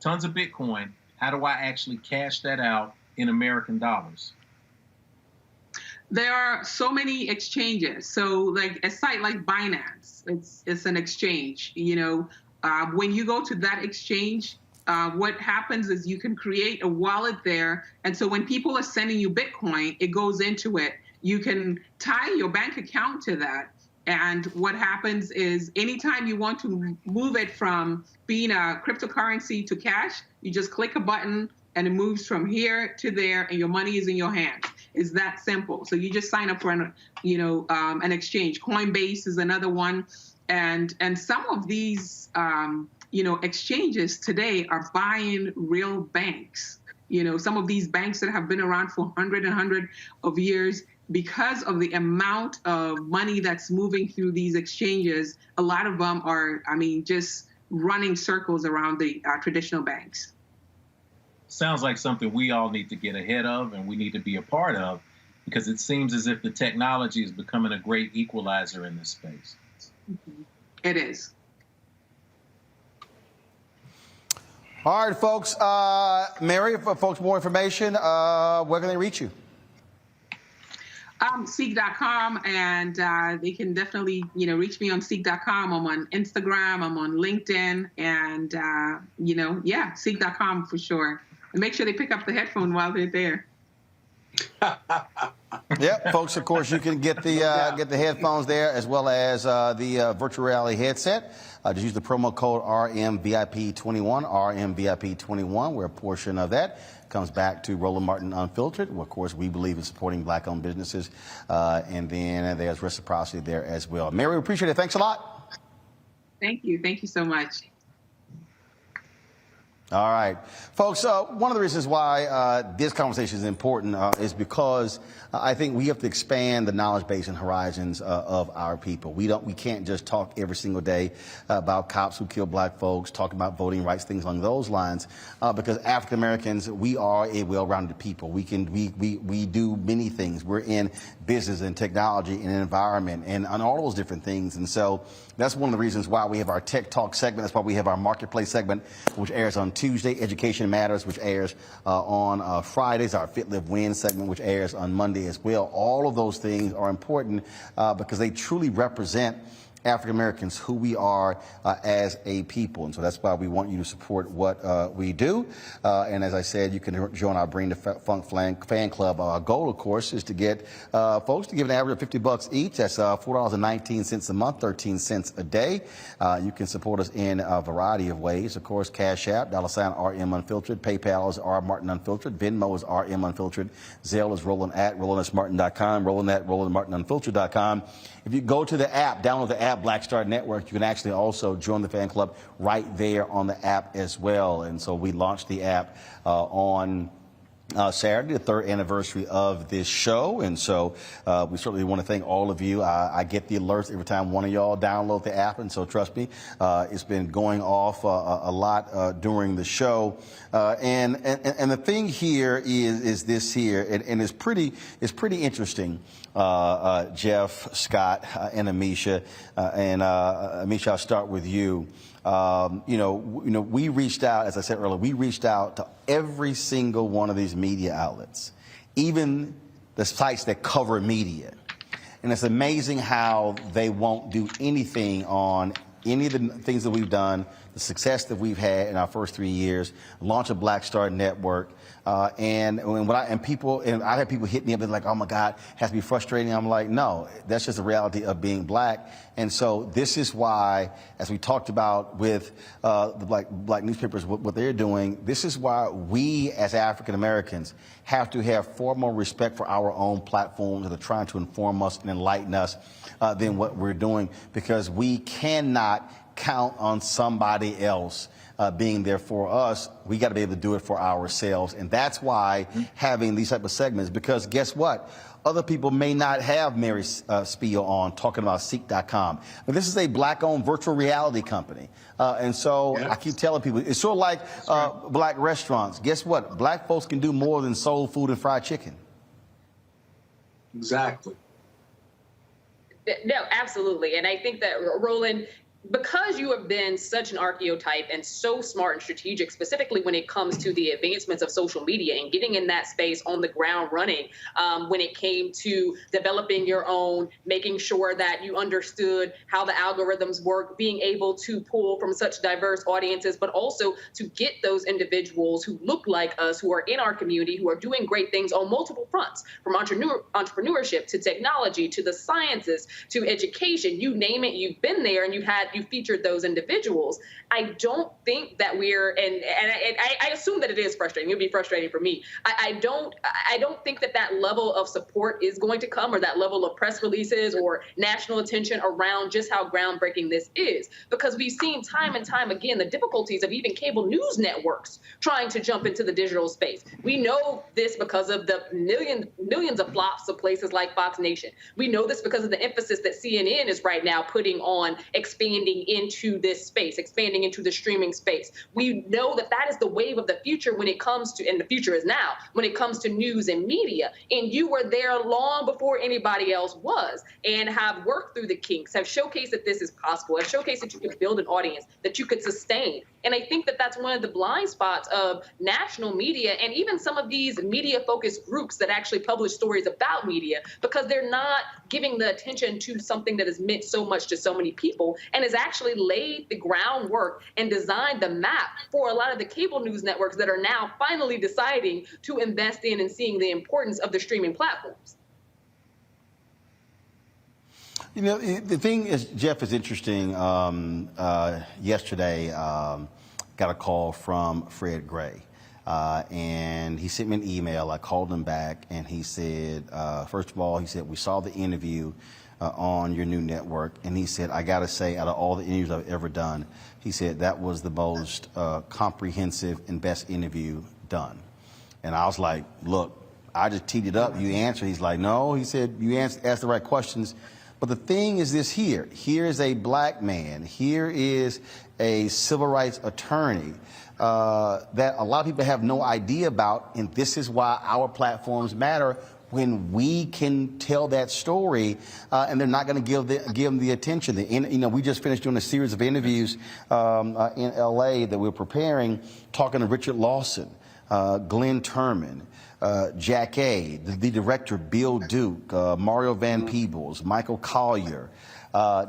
tons of Bitcoin, how do I actually cash that out in American dollars? There are so many exchanges. So like a site like Binance, it's an exchange, when you go to that exchange, what happens is you can create a wallet there. And so when people are sending you Bitcoin, it goes into it. You can tie your bank account to that. And what happens is anytime you want to move it from being a cryptocurrency to cash, you just click a button and it moves from here to there and your money is in your hands. It's that simple. So you just sign up for an exchange. Coinbase is another one. And some of these, exchanges today are buying real banks. Some of these banks that have been around for hundred of years, because of the amount of money that's moving through these exchanges, a lot of them are, just running circles around the traditional banks. Sounds like something we all need to get ahead of and we need to be a part of, because it seems as if the technology is becoming a great equalizer in this space. It is. All right, folks. Mary, for folks more information, where can they reach you? CEEK.com, and they can definitely, reach me on CEEK.com. I'm on Instagram, I'm on LinkedIn, and, CEEK.com for sure. And make sure they pick up the headphone while they're there. Yep, folks, of course, you can get the headphones there as well as the virtual reality headset. Just use the promo code RMVIP21, RMVIP21, where a portion of that comes back to Roland Martin Unfiltered. Well, of course, we believe in supporting black-owned businesses, and then there's reciprocity there as well. Mary, we appreciate it. Thanks a lot. Thank you. Thank you so much. All right. Folks, one of the reasons why this conversation is important is because I think we have to expand the knowledge base and horizons of our people. We can't just talk every single day about cops who kill black folks, talk about voting rights, things along those lines, because African Americans, we are a well-rounded people. We do many things. We're in business and technology and environment and on all those different things. And so that's one of the reasons why we have our Tech Talk segment. That's why we have our Marketplace segment, which airs on Tuesday, Education Matters, which airs on Fridays, our Fit, Live, Win segment, which airs on Monday as well. All of those things are important because they truly represent African Americans, who we are as a people. And so that's why we want you to support what we do. And as I said, you can join our Bring the Funk fan club. Our goal, of course, is to get folks to give an average of $50 each. That's $4.19 a month, 13 cents a day. You can support us in a variety of ways. Of course, Cash App, $RM Unfiltered. PayPal is R Martin Unfiltered. Venmo is RM Unfiltered. Zelle is Roland@RolandSMartin.com. Roland@RolandMartinUnfiltered.com. If you go to the app, download the app, Black Star Network, you can actually also join the fan club right there on the app as well. And so we launched the app on Saturday, the 3rd anniversary of this show. And so we certainly want to thank all of you. I get the alerts every time one of y'all download the app. And so trust me, it's been going off a lot during the show. And the thing here is this here, and it's pretty interesting. Jeff, Scott, and Amisha, Amisha, I'll start with you. We reached out, as I said earlier, we reached out to every single one of these media outlets, even the sites that cover media. And it's amazing how they won't do anything on any of the things that we've done, the success that we've had in our first 3 years, launch a Black Star Network, and I had people hit me up and like, oh my God, it has to be frustrating. I'm like, no, that's just the reality of being black. And so this is why, as we talked about with the black newspapers, what they're doing, this is why we as African Americans have to have far more respect for our own platforms that are trying to inform us and enlighten us than what we're doing, because we cannot count on somebody else being there for us. We got to be able to do it for ourselves. And that's why having these type of segments, because guess what? Other people may not have Mary Spiel on talking about CEEK.com. But this is a black-owned virtual reality company. And so I keep telling people, it's sort of like black restaurants. Guess what? Black folks can do more than soul food and fried chicken. Exactly. No, absolutely. And I think that, Roland, because you have been such an archetype and so smart and strategic, specifically when it comes to the advancements of social media and getting in that space on the ground running, when it came to developing your own, making sure that you understood how the algorithms work, being able to pull from such diverse audiences, but also to get those individuals who look like us, who are in our community, who are doing great things on multiple fronts, from entrepreneurship to technology to the sciences to education, you name it, you've been there and you featured those individuals. I don't think that I assume that it is frustrating. It'll be frustrating for me. I don't think that level of support is going to come, or that level of press releases or national attention around just how groundbreaking this is, because we've seen time and time again the difficulties of even cable news networks trying to jump into the digital space. We know this because of the millions of flops of places like Fox Nation. We know this because of the emphasis that CNN is right now putting on expanding into this space, expanding into the streaming space. We know that is the wave of the future when it comes to, and the future is now, when it comes to news and media. And you were there long before anybody else was, and have worked through the kinks, have showcased that this is possible, have showcased that you could build an audience, that you could sustain. And I think that that's one of the blind spots of national media and even some of these media-focused groups that actually publish stories about media, because they're not giving the attention to something that has meant so much to so many people and has actually laid the groundwork and designed the map for a lot of the cable news networks that are now finally deciding to invest in and seeing the importance of the streaming platforms. You know, the thing is, Jeff, is interesting. Yesterday, got a call from Fred Gray, and he sent me an email. I called him back, and he said, first of all, he said, we saw the interview on your new network, and he said, I got to say, out of all the interviews I've ever done, he said, that was the most comprehensive and best interview done. And I was like, look, I just teed it up. You answered. He's like, no. He said, you asked the right questions. But the thing is this here. Here is a black man. Here is a civil rights attorney that a lot of people have no idea about. And this is why our platforms matter, when we can tell that story, and they're not going to give them the attention. We just finished doing a series of interviews in L.A. that we're preparing, talking to Richard Lawson, Glenn Turman, Jack A., the director, Bill Duke, Mario Van Peebles, Michael Collier,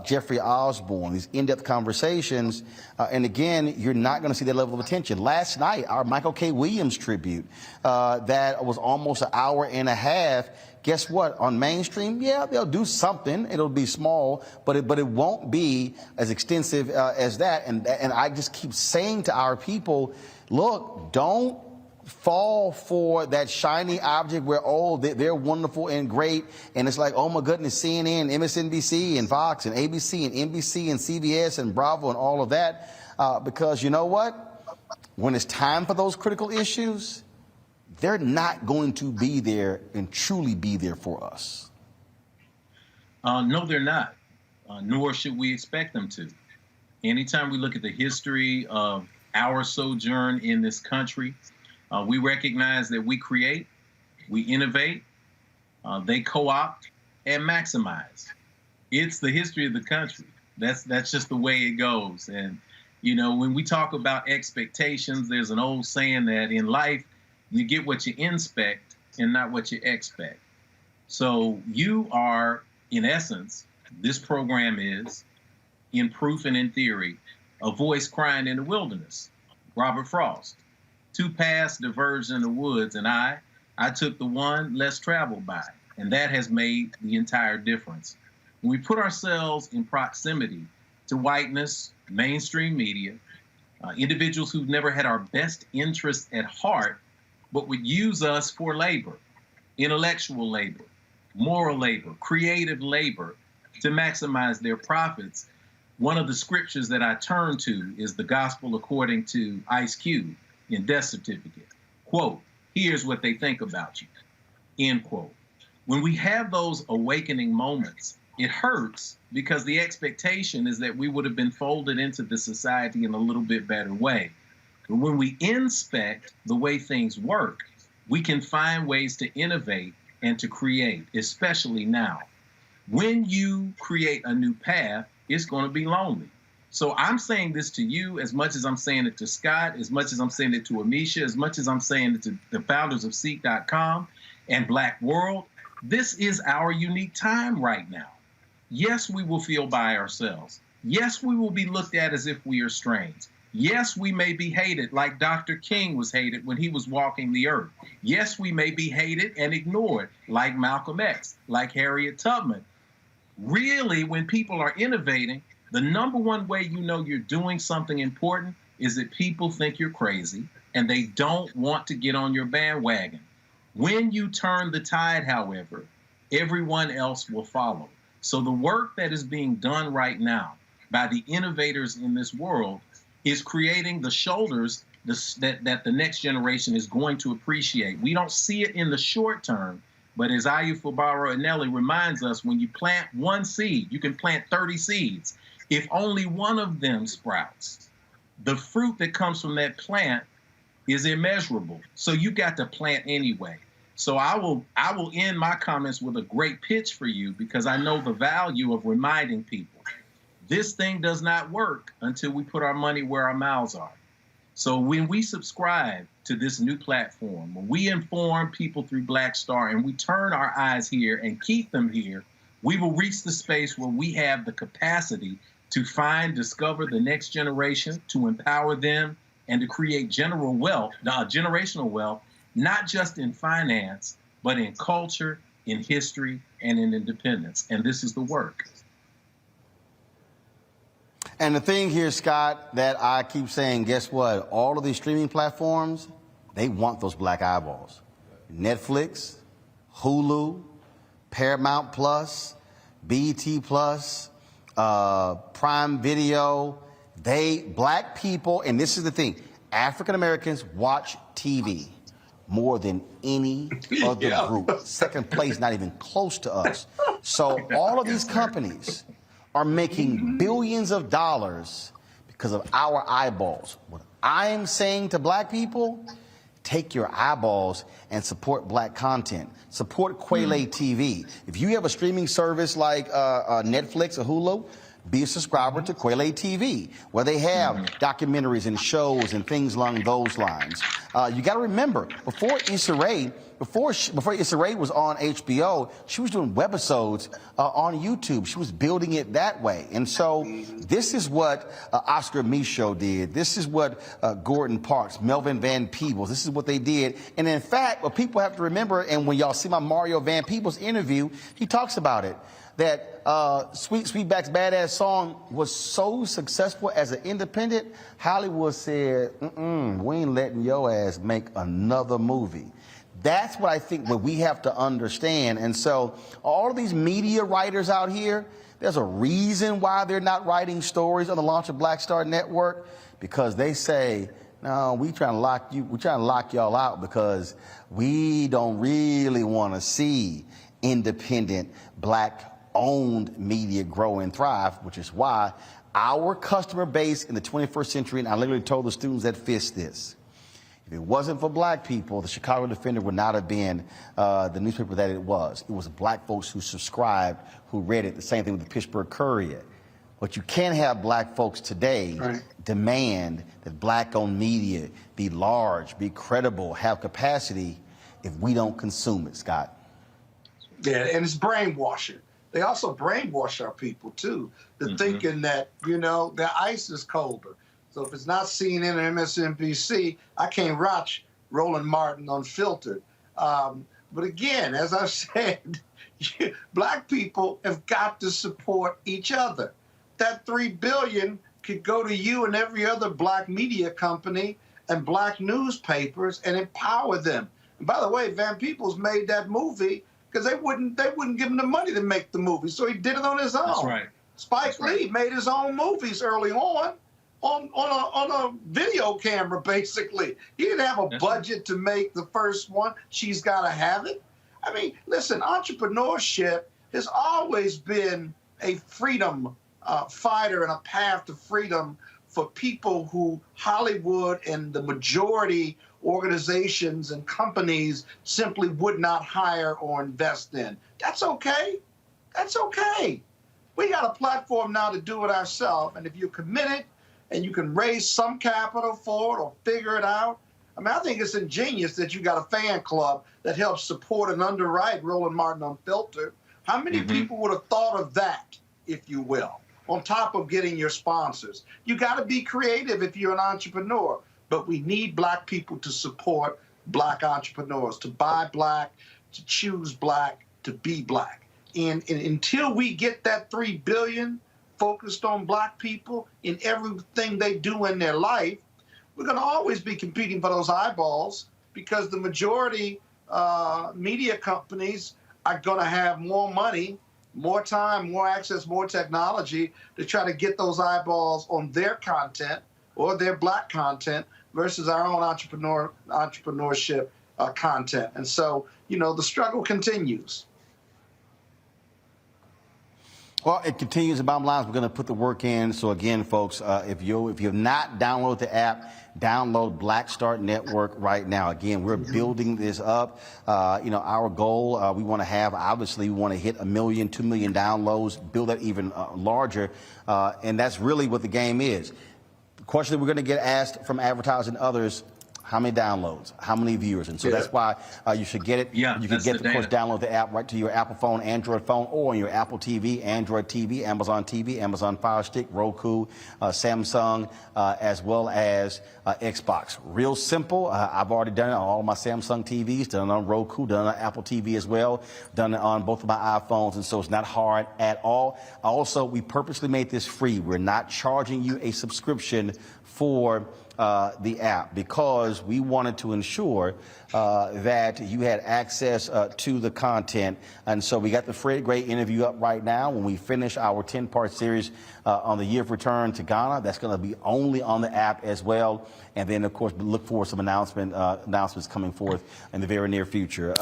Jeffrey Osborne, these in-depth conversations. And again, you're not going to see that level of attention. Last night, our Michael K. Williams tribute, that was almost an hour and a half. Guess what? On mainstream, yeah, they'll do something. It'll be small, but it won't be as extensive as that. And I just keep saying to our people, look, don't fall for that shiny object where, oh, they're wonderful and great, and it's like, oh my goodness, CNN, MSNBC, and Fox, and ABC, and NBC, and CBS, and Bravo, and all of that, because you know what? When it's time for those critical issues, they're not going to be there and truly be there for us. No, they're not, nor should we expect them to. Anytime we look at the history of our sojourn in this country, we recognize that we create, we innovate, they co-opt and maximize. It's the history of the country. That's just the way it goes. And, you know, when we talk about expectations, there's an old saying that in life, you get what you inspect and not what you expect. So you are, in essence, this program is in proof and in theory, a voice crying in the wilderness. Robert Frost. Two paths diverged in the woods, and I took the one less traveled by, and that has made the entire difference. When we put ourselves in proximity to whiteness, mainstream media, individuals who've never had our best interests at heart, but would use us for labor, intellectual labor, moral labor, creative labor, to maximize their profits. One of the scriptures that I turn to is the gospel according to Ice Cube in Death Certificate. Quote, here's what they think about you, end quote. When we have those awakening moments, it hurts because the expectation is that we would have been folded into the society in a little bit better way. But when we inspect the way things work, we can find ways to innovate and to create, especially now. When you create a new path, it's going to be lonely. So I'm saying this to you as much as I'm saying it to Scott, as much as I'm saying it to Amisha, as much as I'm saying it to the founders of CEEK.com and Black World. This is our unique time right now. Yes, we will feel by ourselves. Yes, we will be looked at as if we are strange. Yes, we may be hated like Dr. King was hated when he was walking the earth. Yes, we may be hated and ignored like Malcolm X, like Harriet Tubman. Really, when people are innovating, the number one way you know you're doing something important is that people think you're crazy and they don't want to get on your bandwagon. When you turn the tide, however, everyone else will follow. So the work that is being done right now by the innovators in this world is creating the shoulders that the next generation is going to appreciate. We don't see it in the short term, but as Ayufabaro Anelli reminds us, when you plant one seed, you can plant 30 seeds. If only one of them sprouts, the fruit that comes from that plant is immeasurable. So you got to plant anyway. So I will end my comments with a great pitch for you, because I know the value of reminding people. This thing does not work until we put our money where our mouths are. So when we subscribe to this new platform, when we inform people through Black Star and we turn our eyes here and keep them here, we will reach the space where we have the capacity to find, discover the next generation, to empower them, and to create generational wealth, not just in finance, but in culture, in history, and in independence. And this is the work. And the thing here, Scott, that I keep saying, guess what? All of these streaming platforms, they want those black eyeballs. Netflix, Hulu, Paramount Plus, BET Plus, Prime Video, black people, and this is the thing, African Americans watch TV more than any other group. Second place, not even close to us. So all of these companies are making billions of dollars because of our eyeballs. What I'm saying to black people, take your eyeballs and support black content. Support Quayle TV. If you have a streaming service like Netflix or Hulu, be a subscriber to Quayle TV, where they have documentaries and shows and things along those lines. You got to remember, before Issa Rae was on HBO, she was doing webisodes on YouTube. She was building it that way. And so this is what Oscar Micheaux did. This is what Gordon Parks, Melvin Van Peebles, this is what they did. And in fact, what people have to remember, and when y'all see my Mario Van Peebles interview, he talks about it, that Sweetback's Badass song was so successful as an independent, Hollywood said, we ain't letting your ass make another movie. That's what I think what we have to understand. And so all of these media writers out here, there's a reason why they're not writing stories on the launch of Black Star Network, because they say, no, we trying to lock y'all out because we don't really want to see independent black-owned media grow and thrive, which is why our customer base in the 21st century, and I literally told the students at FIST this, if it wasn't for black people, the Chicago Defender would not have been the newspaper that it was. It was black folks who subscribed, who read it. The same thing with the Pittsburgh Courier. But you can't have black folks today demand that black-owned media be large, be credible, have capacity if we don't consume it, Scott. Yeah, and it's brainwashing. They also brainwash our people, too, to thinking that, their ice is colder. So if it's not CNN or MSNBC, I can't watch Roland Martin Unfiltered. But again, as I said, Black people have got to support each other. That $3 billion could go to you and every other Black media company and Black newspapers and empower them. And by the way, Van Peebles made that movie because they wouldn't give him the money to make the movie, so he did it on his own. That's right. Spike Lee made his own movies early on a video camera, basically. He didn't have a budget to make the first one. She's Gotta Have It. I mean, listen, entrepreneurship has always been a freedom fighter and a path to freedom for people who Hollywood and the majority organizations and companies simply would not hire or invest in. That's okay. That's okay. We got a platform now to do it ourselves, and if you're committed and you can raise some capital for it or figure it out, I mean, I think it's ingenious that you got a fan club that helps support and underwrite Roland Martin Unfiltered. How many people would have thought of that, if you will, on top of getting your sponsors? You got to be creative if you're an entrepreneur, but we need Black people to support Black entrepreneurs, to buy Black, to choose Black, to be Black. And until we get that $3 billion focused on Black people in everything they do in their life, we're going to always be competing for those eyeballs because the majority media companies are going to have more money, more time, more access, more technology to try to get those eyeballs on their content or their Black content versus our own entrepreneurship content. And so, the struggle continues. Well, it continues. The bottom line is we're going to put the work in. So again, folks, if you've not downloaded the app, download Black Start Network right now. Again, we're building this up. Our goal, we want to have, obviously, we want to hit 1 million, 2 million downloads, build that even larger. And that's really what the game is. The question that we're going to get asked from advertisers and others, how many downloads, how many viewers? And so that's why you should get it. Yeah, you can get, of course, download the app right to your Apple phone, Android phone, or on your Apple TV, Android TV, Amazon Fire Stick, Roku, Samsung, as well as Xbox. Real simple. I've already done it on all of my Samsung TVs, done it on Roku, done it on Apple TV as well, done it on both of my iPhones, and so it's not hard at all. Also, we purposely made this free. We're not charging you a subscription for the app because we wanted to ensure that you had access to the content. And so we got the Fred Gray interview up right now. When we finish our 10-part series on the year of return to Ghana, that's going to be only on the app as well. And then, of course, look for some announcements coming forth in the very near future.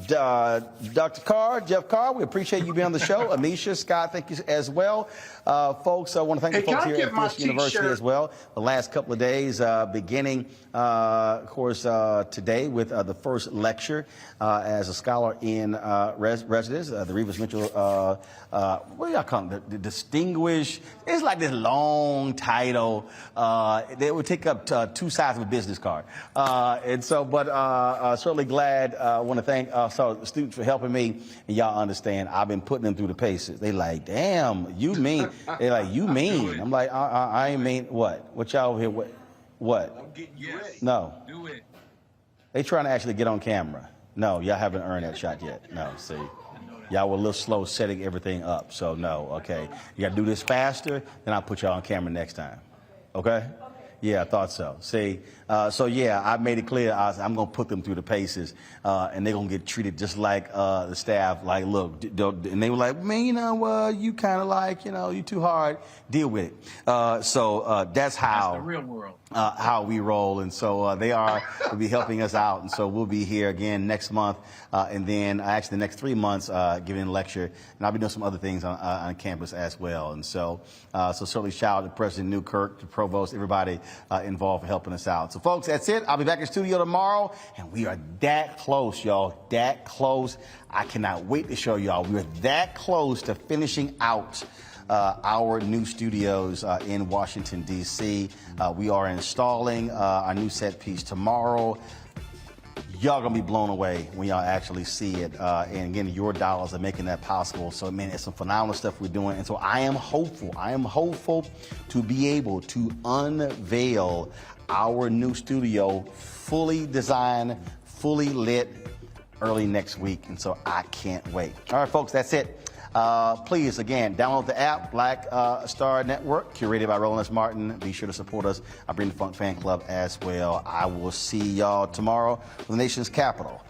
Dr. Carr, Jeff Carr, we appreciate you being on the show. Amisha, Scott, thank you as well. Folks, I want to thank the folks here at Fisk University as well. The last couple of days, beginning, of course, today with the first lecture as a scholar in residence, the Reeves Mitchell, what do y'all call it? The distinguished, it's like this long title. They would take up 2 sides of a business card. And so, but certainly glad, I want to thank the students for helping me. And y'all understand, I've been putting them through the paces. They like, damn, you mean? They like, you mean? I'm like, I ain't mean what? What y'all over here? What? I'm getting you ready. No. Do it. They trying to actually get on camera. No, y'all haven't earned that shot yet. No, see. Y'all were a little slow setting everything up. So, no, okay. You got to do this faster, then I'll put y'all on camera next time. Okay? Yeah, I thought so. See, so yeah, I made it clear I'm going to put them through the paces, and they're going to get treated just like the staff. Like, look, and they were like, man, you kind of like, you too hard. Deal with it. So that's how. That's the real world. How we roll, and so they will be helping us out, and so we'll be here again next month, and then actually the next 3 months giving a lecture, and I'll be doing some other things on campus as well, and so certainly shout out to President Newkirk, to Provost, everybody involved for helping us out. So folks, that's it. I'll be back in studio tomorrow, and we are that close, y'all, that close. I cannot wait to show y'all. We're that close to finishing out our new studios in Washington, D.C. We are installing our new set piece tomorrow. y'all gonna be blown away when y'all actually see it. And again, your dollars are making that possible. So, man, it's some phenomenal stuff we're doing. And so I am hopeful to be able to unveil our new studio, fully designed, fully lit, early next week. And so I can't wait. All right, folks, that's it. Please, again, download the app, Black Star Network, curated by Roland S. Martin. Be sure to support us. I bring the Funk Fan Club as well. I will see y'all tomorrow from the nation's capital.